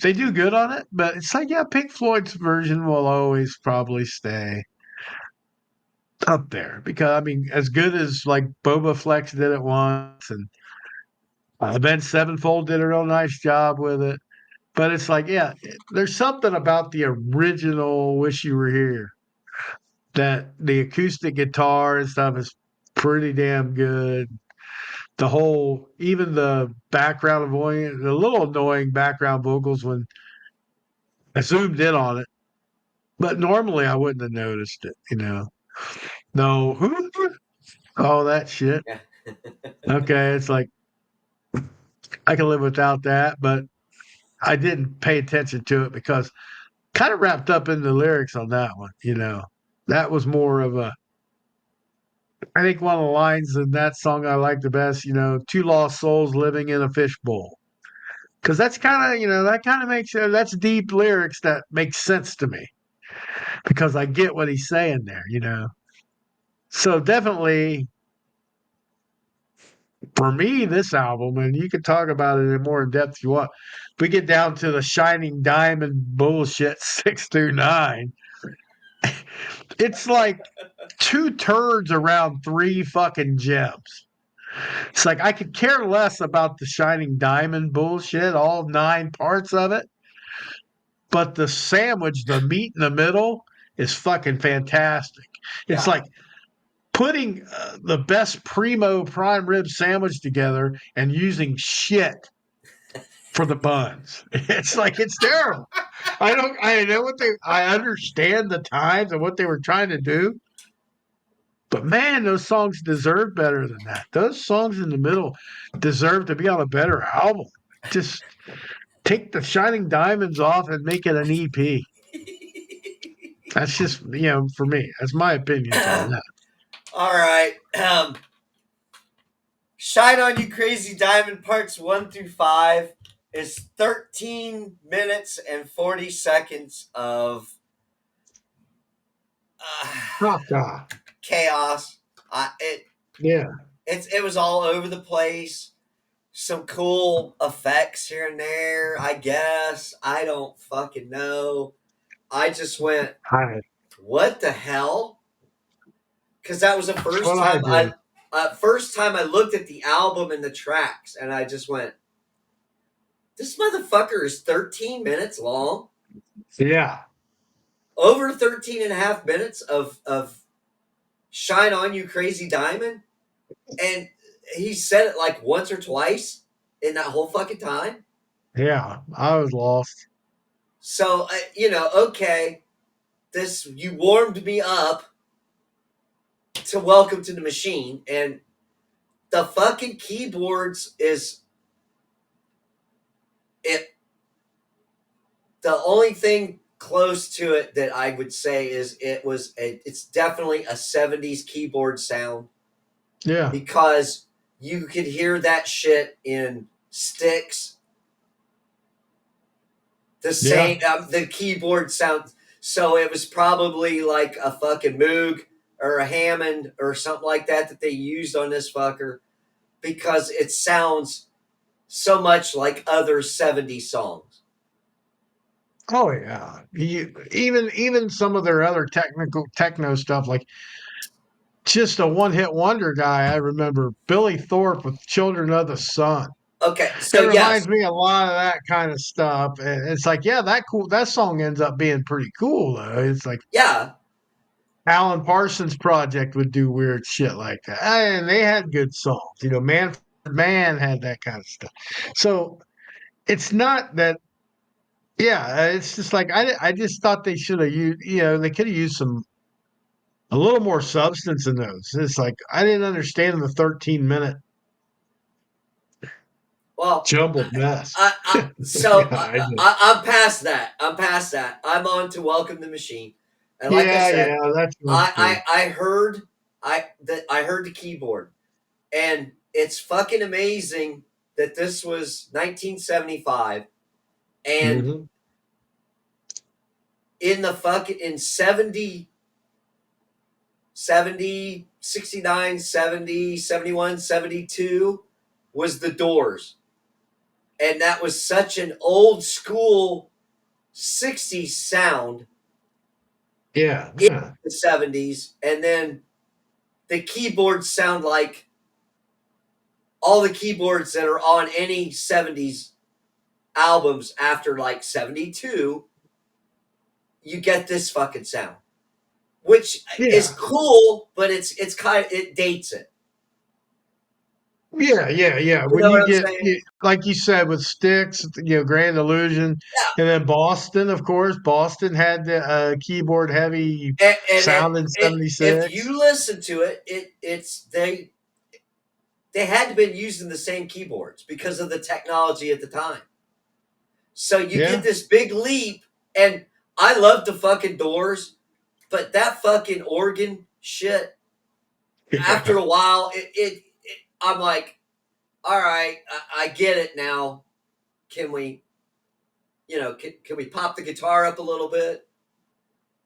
They do good on it, but it's like, yeah, Pink Floyd's version will always probably stay up there because I mean, as good as like Boba Flex did it once, and Avenged Sevenfold did a real nice job with it, but it's like, yeah, there's something about the original "Wish You Were Here" that the acoustic guitar and stuff is pretty damn good. Even the background voice, the little annoying background vocals when I zoomed in on it, but normally I wouldn't have noticed it. No, all that shit. Yeah. Okay, it's like I can live without that, but I didn't pay attention to it because kind of wrapped up in the lyrics on that one. That was more of I think one of the lines in that song I like the best, two lost souls living in a fishbowl. Because that's that kind of that's deep lyrics that makes sense to me because I get what he's saying there. So definitely for me, this album, and you can talk about it in more in depth if you want. We get down to the Shining Diamond bullshit 6 through 9. It's like two turds around three fucking gems. It's like I could care less about the Shining Diamond bullshit, all 9 parts of it, but the sandwich, the meat in the middle, is fucking fantastic. It's Yeah. like putting the best primo prime rib sandwich together and using shit for the buns. It's like it's terrible. I know I understand the times and what they were trying to do, but man, those songs deserve better than that. Those songs in the middle deserve to be on a better album. Just take the Shining Diamonds off and make it an EP. That's just, for me, that's my opinions on that. All right. Shine on You Crazy Diamond parts 1 through 5. is 13 minutes and 40 seconds of uh, Oh God. chaos. Yeah. It was all over the place. Some cool effects here and there, I guess. I don't fucking know. I just went, I, what the hell? Because that was the that's what I did. first time I looked at the album and the tracks, and I just went, this motherfucker is 13 minutes long. Yeah. Over 13 and a half minutes of Shine On You Crazy Diamond. And he said it like once or twice in that whole fucking time. Yeah. I was lost. So, okay, you warmed me up to Welcome to the Machine, and the fucking keyboards is it. The only thing close to it that I would say is it's definitely a 70s keyboard sound, Yeah. because you could hear that shit in Sticks. The Yeah. same, the keyboard sound. So it was probably like a fucking Moog or a Hammond or something like that they used on this fucker, because it sounds so much like other 70s songs. Oh yeah. Even some of their other technical techno stuff, like just a one hit wonder guy. I remember Billy Thorpe with Children of the Sun. Okay, It so yes, reminds me a lot of that kind of stuff. And it's like, yeah, that song ends up being pretty cool though. It's like yeah, Alan Parsons Project would do weird shit like that. And they had good songs. Manfred Mann had that kind of stuff. So it's not that, yeah, it's just like I just thought they should have used, they could have used a little more substance in those. It's like I didn't understand the 13-minute well, jumbled mess. so Yeah, I'm past that. I'm past that. I'm on to Welcome the Machine, and like I yeah, said, that's one too. I heard I heard the keyboard, and it's fucking amazing that this was 1975, and Hmm. in the fucking in 70, 70, 69, 70, 71, 72 was the Doors, and that was such an old school 60s sound Yeah, in yeah, the 70s, and then the keyboards sound like all the keyboards that are on any 70s albums after like 72. You get this fucking sound, which is yeah. cool, but it dates it. Yeah. You When know what you I'm get, saying? like you said, with Styx, Grand Illusion, Yeah. and then Boston, of course. Boston had the keyboard heavy And sound in if '76. you listen to it, it's they had to been using the same keyboards because of the technology at the time. So you get Yeah, this big leap, and I love the fucking Doors, but that fucking organ shit. After yeah, a while, I'm like, all right, I get it now. Can we, can we pop the guitar up a little bit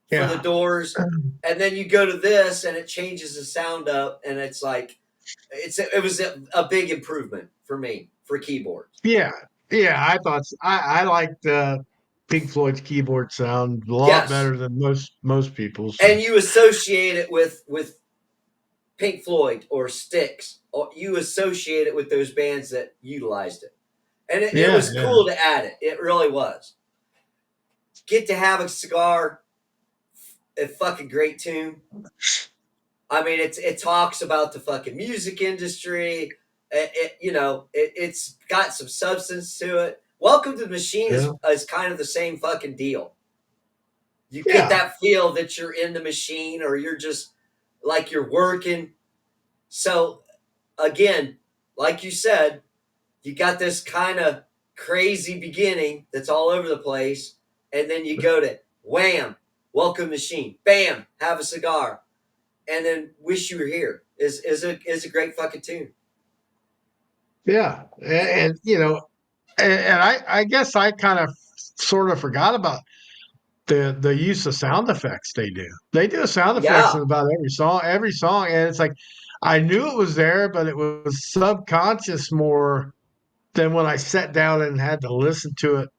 for the yeah, Doors? And then you go to this, and it changes the sound up, and it's like, it was a big improvement for me for keyboards. yeah, yeah. I liked Pink Floyd's keyboard sound a lot Yes, better than most people's. and you associate it with Pink Floyd or Styx, or you associate it with those bands that utilized it. And it Yeah, was yeah, cool to add it. It really was. Get to Have a Cigar, a fucking great tune. I mean, it talks about the fucking music industry. It's got some substance to it. Welcome to the Machine yeah, is kind of the same fucking deal. You get yeah, that feel that you're in the machine, or you're just like you're working. So again, like you said, you got this kind of crazy beginning that's all over the place, and then you go to wham, welcome machine, bam, have a cigar, and then wish you were here is a great fucking tune. yeah. And and I guess I kind of sort of forgot about the use of sound effects they do. They do sound effects Yeah, in about every song, and it's like I knew it was there, but it was subconscious more than when I sat down and had to listen to it,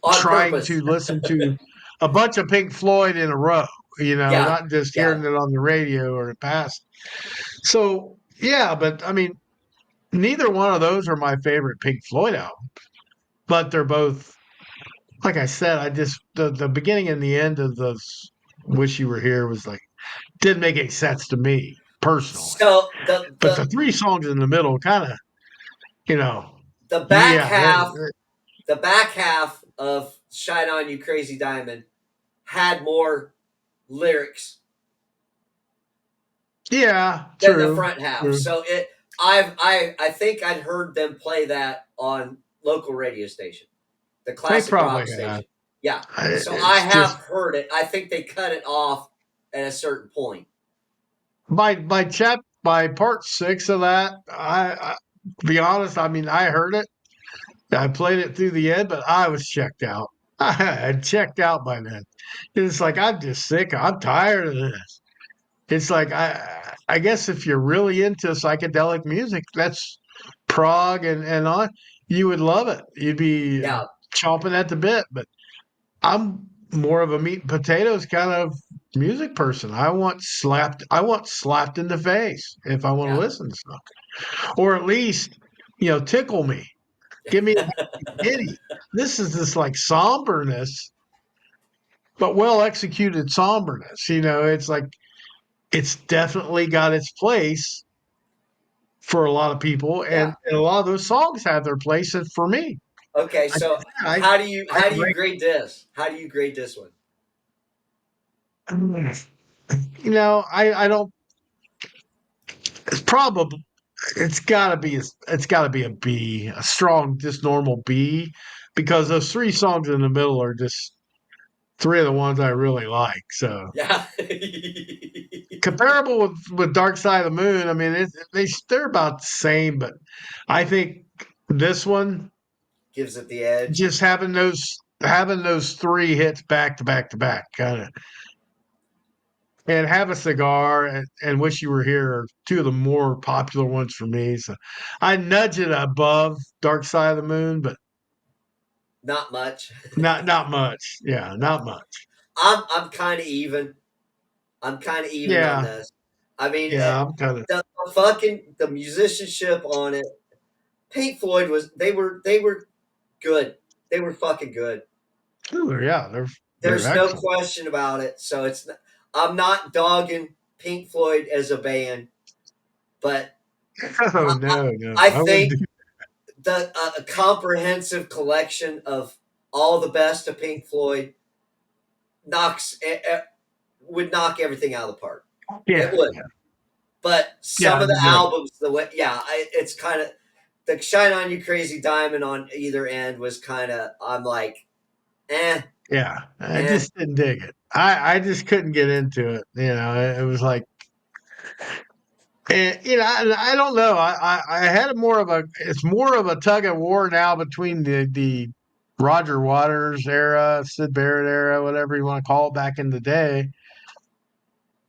on trying purpose. to listen to a bunch of Pink Floyd in a row, Yeah, not just yeah. hearing it on the radio or the past. So yeah, but I mean, neither one of those are my favorite Pink Floyd album, but they're both, like I said, I just the beginning and the end of the "Wish You Were Here" was like didn't make any sense to me personally. So But the three songs in the middle, kind of, you know, the back yeah, half the back half of "Shine On You Crazy Diamond" had more lyrics yeah, than the true, front half. true. So I think I'd heard them play that on local radio station, the They classic probably rock have. station. Yeah. So I It's have just heard it. I think they cut it off at a certain point. by part six of that. To be honest, I mean, I heard it. I played it through the end, but I was checked out. I had checked out by then. It's like I'm just sick. I'm tired of this. It's like I guess if you're really into psychedelic music, that's prog and on, you would love it. You'd be Yeah. chomping at the bit. But I'm more of a meat and potatoes kind of music person. I want slapped in the face if I want to Yeah. listen to something. Or at least, tickle me. Give me a giddy. This is this like somberness, but well executed somberness. It's like it's definitely got its place for a lot of people, Yeah. and a lot of those songs have their place. And for me, Okay. I So I, how do you I grade this? How do you grade this one? rank, I don't. It's probably it's gotta be a B, a strong, just normal B, because those three songs in the middle are just three of the ones I really like. So Yeah. comparable with Dark Side of the Moon. I mean, they're about the same, but I think this one, Gives it the edge. just having those three hits back to back to back, kind of, and Have a Cigar and Wish You Were Here are two of the more popular ones for me. So I nudge it above Dark Side of the Moon, but Not much. not much. Yeah, not much. I'm kind of even. I'm kind of even on Yeah, this. I mean, yeah. I'm kind of. the fucking the musicianship on it. Pink Floyd was they were good. They were fucking good. Yeah, they're There's no excellent. question about it. So I'm not dogging Pink Floyd as a band, but Oh I, no, no, I I wouldn't think do. the a comprehensive collection of all the best of Pink Floyd knocks would knock everything out of the park. It Yeah, would. But some yeah, of the no, albums, the way, yeah, it's kind of the "Shine On You Crazy Diamond" on either end was kind of. I'm like, eh, yeah. I eh. just didn't dig it. I just couldn't get into it. It was like, I don't know. I had a more of a. It's more of a tug of war now between the Roger Waters era, Sid Barrett era, whatever you want to call it, back in the day,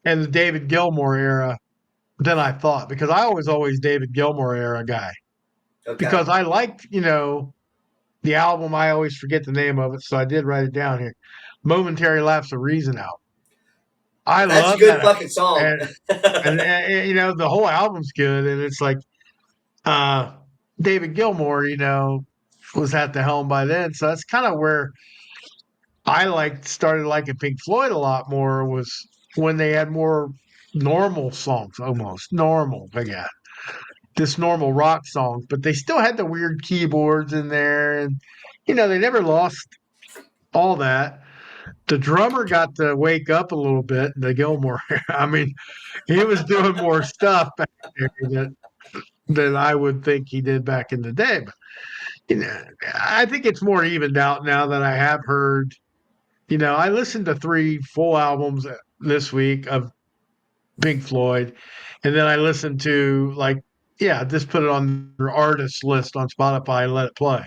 and the David Gilmour era than I thought, because I was always David Gilmour era guy, Okay, because I liked, the album. I always forget the name of it, so I did write it down here. Momentary Lapse of Reason album. I that's a love that good album. fucking song. And the whole album's good, and it's like uh David Gilmour, was at the helm by then. So that's kind of where I started liking Pink Floyd a lot more, was when they had more normal songs, almost normal, yeah, just normal rock songs, but they still had the weird keyboards in there, and they never lost all that. The drummer got to wake up a little bit, the Gilmore. I mean, he was doing more stuff back there than I would think he did back in the day. But I think it's more evened out now that I have heard. I listened to three full albums this week of Pink Floyd, and then I listened to like yeah, just put it on your artist list on Spotify and let it play.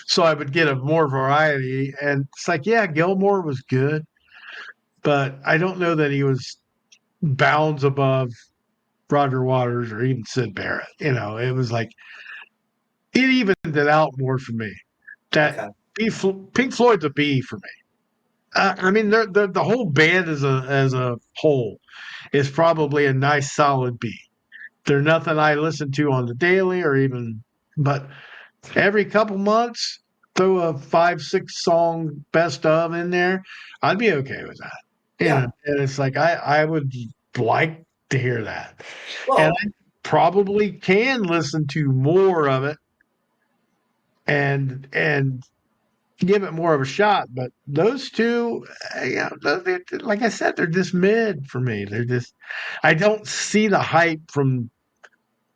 So I would get a more variety. And it's like, yeah, Gilmore was good, but I don't know that he was bounds above Roger Waters or even Sid Barrett. It was like it evened it out more for me. That Okay. Pink Floyd's a B for me. I mean, the whole band as a whole is probably a nice solid B. They're nothing I listen to on the daily or even, but every couple months, throw a 5, 6 song best of in there, I'd be okay with that. Yeah. And it's like I would like to hear that. And Well, I probably can listen to more of it and give it more of a shot. But those two, like I said, they're just mid for me. They're just I don't see the hype from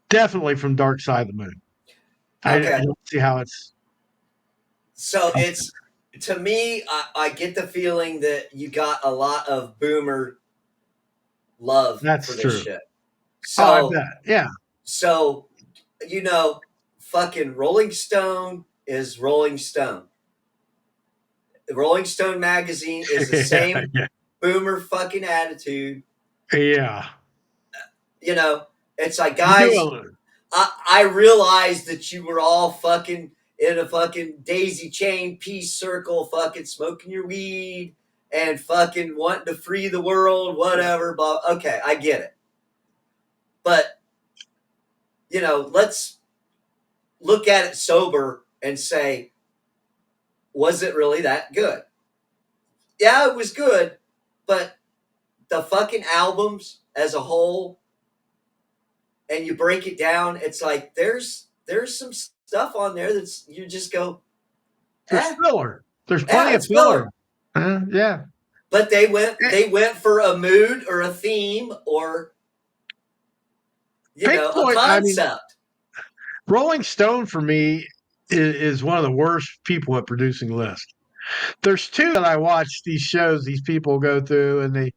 definitely from Dark Side of the Moon. I okay. don't see how it's. So it's to me, I get the feeling that you got a lot of boomer love for That's this true. shit. Oh, I So bet. Yeah. so you know, fucking Rolling Stone is Rolling Stone. Rolling Stone magazine is the Yeah. same Yeah. boomer fucking attitude. Yeah. You know, it's like, You do guys, a I realized that you were all fucking in a fucking daisy chain peace circle, fucking smoking your weed and fucking wanting to free the world, whatever. But okay, I get it. But let's look at it sober and say, was it really that good? Yeah, it was good, but the fucking albums as a whole, and you break it down, it's like there's some stuff on there that's you just go, there's eh, filler. There's yeah, plenty of it's filler. filler. Yeah. But Eh, they went for a mood or a theme or Pink a Floyd. I mean, concept. Rolling Stone for me is one of the worst people at producing lists. There's two that I watch these shows these people go through, and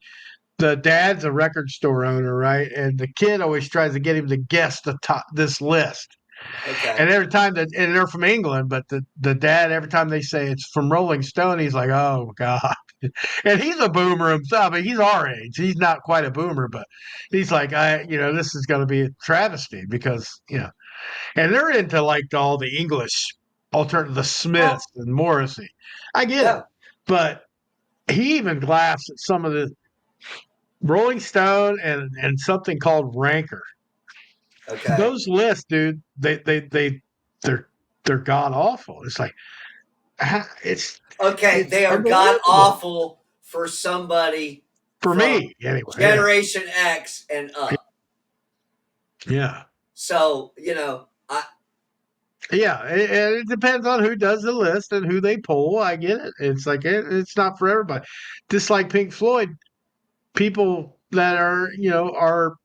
the dad's a record store owner, right? And the kid always tries to get him to guess the top this list. Okay, And every time and they're from England, but the dad, every time they say it's from Rolling Stone, he's like, oh God. And he's a boomer himself. I mean, he's our age. He's not quite a boomer, but he's like, this is gonna be a travesty because, and they're into like all the English alternative, the well, Smiths and Morrissey. I get it. yeah, But he even laughs at some of the Rolling Stone and something called Ranker. okay, Those lists, dude, they're they're god awful. It's like okay. it's They are god unbelievable awful for somebody for from me anyway. Yeah, Generation X and up. yeah, So yeah. It depends on who does the list and who they pull. I get it. It's like it's not for everybody. Just like Pink Floyd, people that are our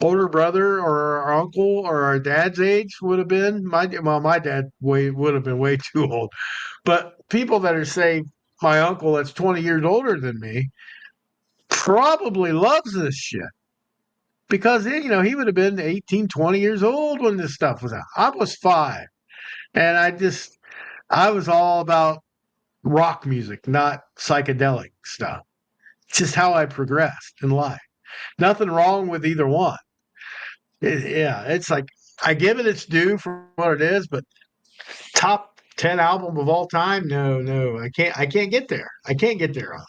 older brother or our uncle or our dad's age would have been my dad would have been way too old. But people that are, say, my uncle that's 20 years older than me probably loves this shit because, he would have been 18, 20 years old when this stuff was out. I was 5. And I was all about rock music, not psychedelic stuff. It's just how I progressed in life. Nothing wrong with either one. Yeah, it's like I give it its due for what it is, but top 10 album of all time? No, no, I can't get there. I can't get there on it.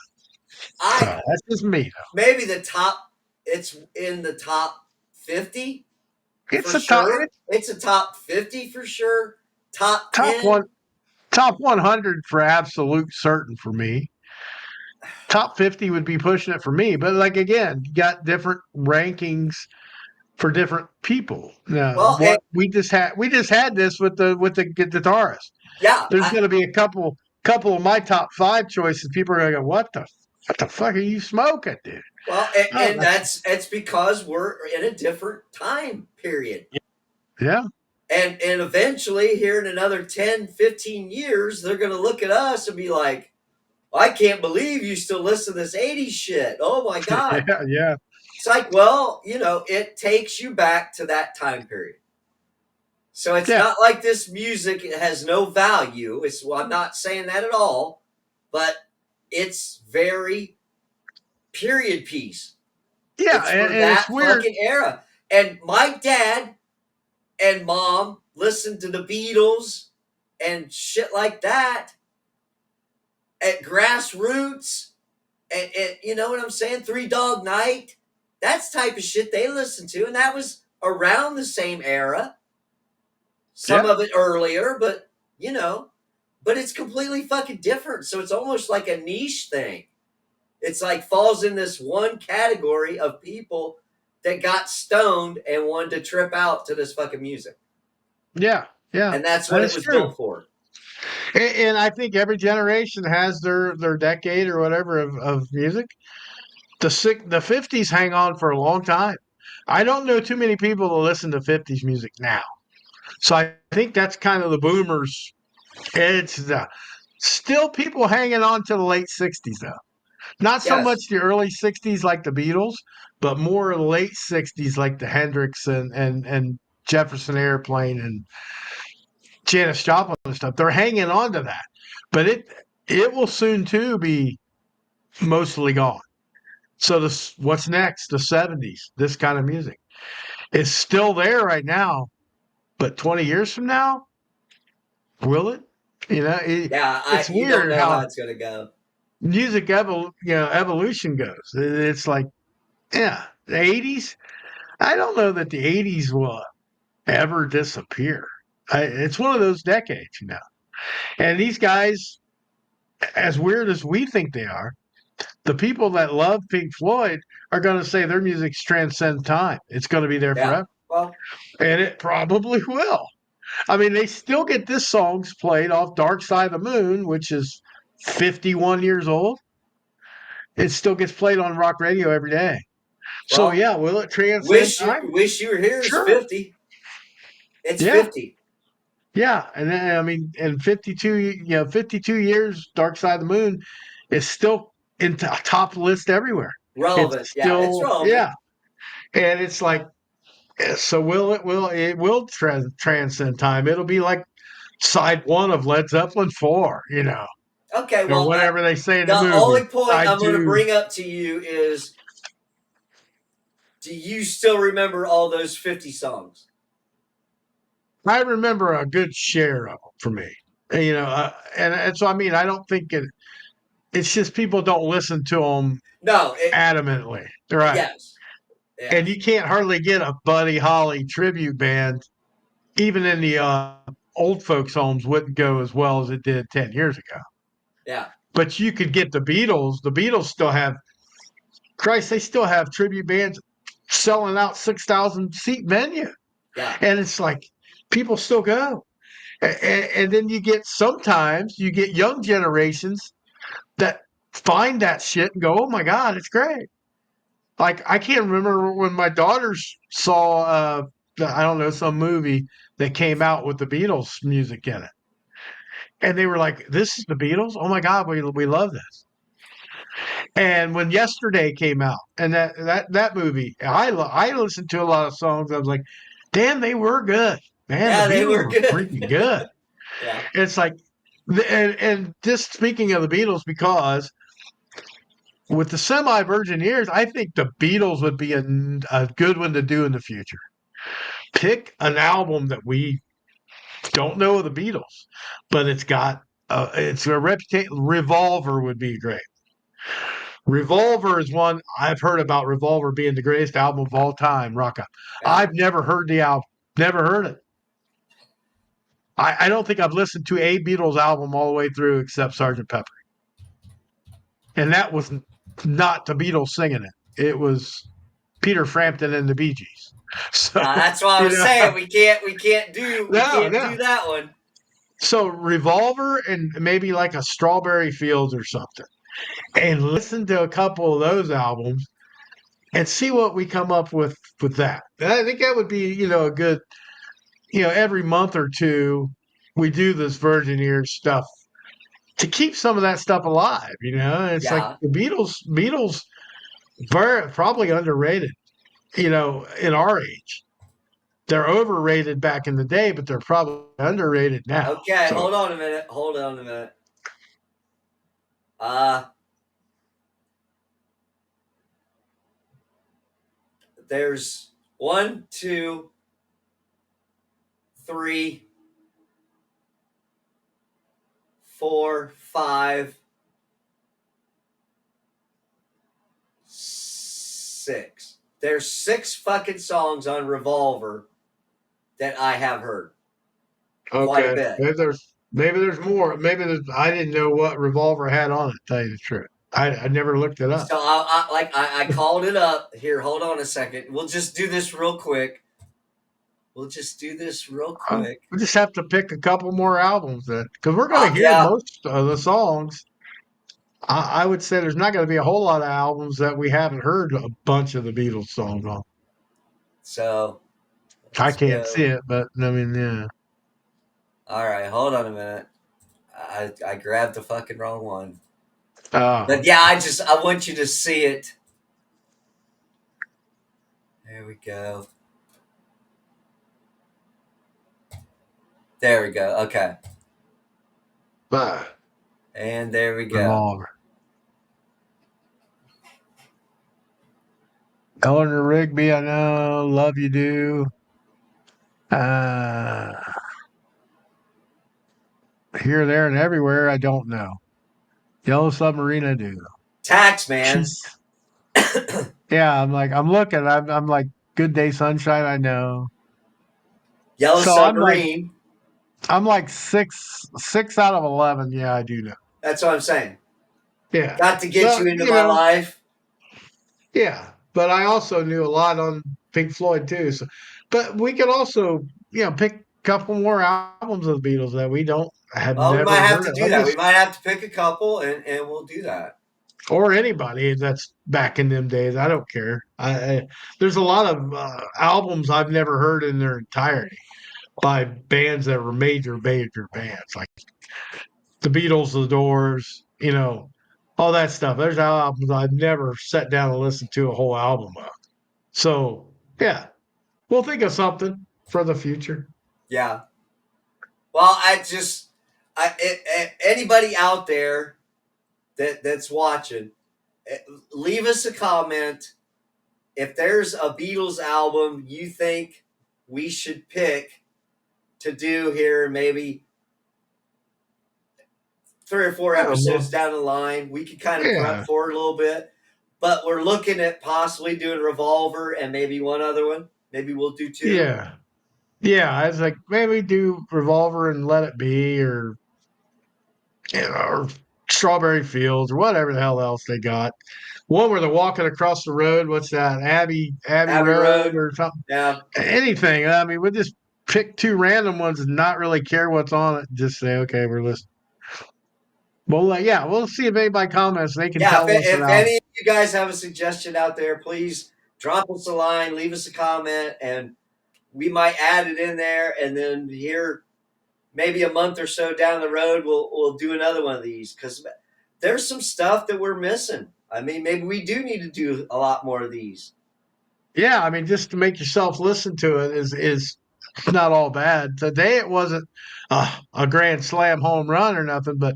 So I that's just me. maybe the top. It's in the top 50 for It's a top. sure. It's It's a top 50 for sure. Top top one, 10. top 100 for absolute certain for me. Top 50 would be pushing it for me, but like again, you got different rankings for different people. Now, Well, what we just had this with the guitarist. yeah, There's going to be a couple of my top 5 choices. People are going to go, what the fuck are you smoking, dude? well, Oh, and that's it's because we're in a different time period. yeah, And eventually here in another 10, 15 years, they're going to look at us and be like, I can't believe you still listen to this 80s shit. Oh my God. yeah, yeah, It's like, well, it takes you back to that time period. So it's Yeah. not like this music has no value. Well, I'm not saying that at all, but it's very period piece. Yeah. It's for And it's that weird. fucking era. And my dad and mom listened to the Beatles and shit like that at grassroots. And you know what I'm saying? Three Dog Night. That's the type of shit they listened to. And that was around the same era. Some Yeah. of it earlier, but you know, but it's completely fucking different. So it's almost like a niche thing. It's like falls in this one category of people that got stoned and wanted to trip out to this fucking music. Yeah. Yeah. And that's what That it is was true. built for. And I think every generation has their decade or whatever of music. The 50s hang on for a long time. I don't know too many people that listen to 50s music now. So I think that's kind of the boomers. It's still people hanging on to the late 60s, though. Not so much Yes. the early 60s like the Beatles, but more the late 60s like the Hendrix and Jefferson Airplane and Janis Joplin and stuff. They're hanging on to that. But it will soon too be mostly gone. So what's next? The 70s, this kind of music. It's still there right now, but 20 years from now, will it? You know, Yeah, I it's you don't weird know how how it's gonna go. music evolution goes. It's like, yeah, the 80s. I don't know that the 80s will ever disappear. It's one of those decades, you know. And these guys, as weird as we think they are, the people that love Pink Floyd are going to say their music's transcend time. It's going to be there Yeah. forever. Well, And it probably will. I mean, they still get this songs played off Dark Side of the Moon, which is 51 years old. It still gets played on rock radio every day. So, well, yeah, will it transcend time? wish you were here is Sure. 50. It's Yeah. 50. Yeah. And then, I mean, in 52 years, Dark Side of the Moon is still in top list everywhere. It's Relevant. Yeah, it's still, relevant. yeah. And it's like, so it will transcend time. It'll be like side one of Led Zeppelin 4, Okay, or well, whatever they say in the the movie. only point Side I'm going to two. bring up to you is, do you still remember all those 50 songs? I remember a good share of them for me. And so I mean, I don't think it's just people don't listen to them No, adamantly, right? yes. And Yes. you can't hardly get a Buddy Holly tribute band, even in the old folks' homes, wouldn't go as well as it did 10 years ago. Yeah. But you could get the Beatles. The Beatles still have Christ. They still have tribute bands selling out 6,000 seat venue, Yeah. and it's like people still go. And then sometimes you get young generations that find that shit and go, "Oh my god, it's great!" Like I can't remember when my daughters saw, I don't know, some movie that came out with the Beatles music in it, and they were like, "This is the Beatles! Oh my god, we love this!" And when Yesterday came out, and that movie, I listened to a lot of songs. I was like, "Damn, they were good, man! The Yeah, they Beatles were were good. freaking good." Yeah. It's like, and just speaking of the Beatles, because with the semi-virgin years, I think the Beatles would be a good one to do in the future. Pick an album that we don't know of the Beatles, but it's a reputation. Revolver would be great. Revolver is one I've heard about. Revolver being the greatest album of all time. Rocka. Yeah. I've never heard the album. Never heard it. I don't think I've listened to a Beatles album all the way through except Sergeant Pepper, and that was not the Beatles singing it. It was Peter Frampton and the Bee Gees. So That's what I you was know, saying. We no, can't no. do that one. So Revolver and maybe like a Strawberry Fields or something, and listen to a couple of those albums and see what we come up with that. And I think that would be a good every month or two we do this Virgin Years stuff to keep some of that stuff alive. It's like Yeah. the Beatles very probably underrated. In our age. they're overrated back in the day, but they're probably underrated now. Okay, So hold on a minute. Hold on a minute. Uh, there's one, two, three, four, five, six. There's 6 fucking songs on Revolver that I have heard quite a okay, bit. maybe there's more. Maybe I didn't know what Revolver had on it. To tell you the truth, I never looked it up. So I called it up. Here, hold on a second. We'll just do this real quick. We'll just do this real quick. We just have to pick a couple more albums then, because we're going to hear Yeah. most of the songs. I would say there's not going to be a whole lot of albums that we haven't heard a bunch of the Beatles songs on. So I let's can't see go. it, but I mean, yeah. All right, hold on a minute. I grabbed the fucking wrong one. Oh, But yeah, I want you to see it. There we go. There we go. Okay. but And there we go. Revolver. Eleanor Rigby, I know. Love You Do. Uh, Here, There, and Everywhere, I don't know. Yellow Submarine, I do. Tax man. She's, yeah, I'm looking. I'm like, Good Day Sunshine, I know. Yellow So Submarine. I'm like six out of 11. Yeah, I do know. That's what I'm saying. Yeah. Got to get you But, into my life. yeah. But I also knew a lot on Pink Floyd too. So, but we could also, pick a couple more albums of the Beatles that we don't have Well, we might never have heard to of. do that. We might have to pick a couple and we'll do that. Or anybody that's back in them days. I don't care. There's a lot of albums I've never heard in their entirety by bands that were major bands like the Beatles, the Doors, all that stuff. There's albums I've never sat down and listened to a whole album of. So yeah, we'll think of something for the future. Yeah. Well, anybody out there that's watching, leave us a comment if there's a Beatles album you think we should pick to do here, maybe 3 or 4 episodes down the line. We could kind of prep Yeah, for it a little bit, but we're looking at possibly doing Revolver and maybe one other one. Maybe we'll do 2. yeah, yeah. I was like, maybe do Revolver and Let It Be, or Strawberry Fields, or whatever the hell else they got. One where they're walking across the road. What's that? Abbey Abbey Road Road. or something. Yeah. Anything. I mean, we'll just pick 2 random ones and not really care what's on it. Just say, okay, we're listening. Well, yeah, we'll see if anybody comments. They can Yeah. tell us If about. any of you guys have a suggestion out there, please drop us a line, leave us a comment, and we might add it in there. And then here, maybe a month or so down the road, we'll do another one of these because there's some stuff that we're missing. I mean, maybe we do need to do a lot more of these. Yeah, I mean, just to make yourself listen to it is not all bad. Today it wasn't a grand slam home run or nothing, but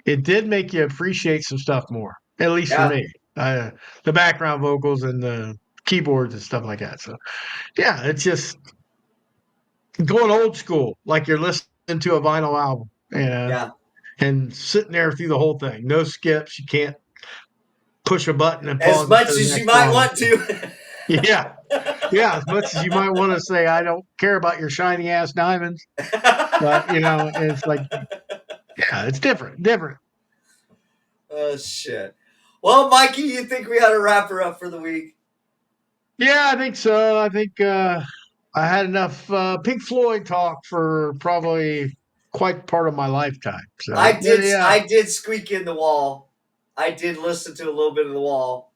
it did make you appreciate some stuff more. At least for Yeah. me, the background vocals and the keyboards and stuff like that. So yeah, it's just going old school, like you're listening to a vinyl album, Yeah. and sitting there through the whole thing. No skips. You can't push a button and As pause it much to the as you next might song. want to. Yeah, yeah. As much as you might want to say, I don't care about your shiny ass diamonds, but it's like, yeah, it's different. Oh, shit. Well, Mikey, you think we ought to wrap her up for the week? Yeah, I think so. I think I had enough Pink Floyd talk for probably quite part of my lifetime. So yeah. I did squeak in the wall. I did listen to a little bit of the wall.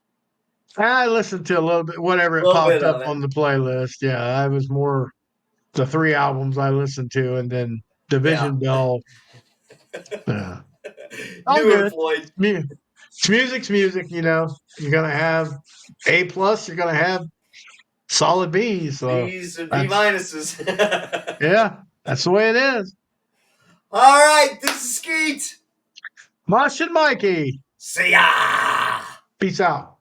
I listened to a little bit, whatever A it little bit popped up of it. on the playlist. Yeah, I was more the 3 albums I listened to, and then Yeah. Division Bell. Yeah, all Newer good. Floyd. Music's music. You're gonna have A plus. You're gonna have solid B's. So B's and B minuses. yeah, that's the way it is. All right, this is Skeet. Mosh and Mikey. See ya. Peace out.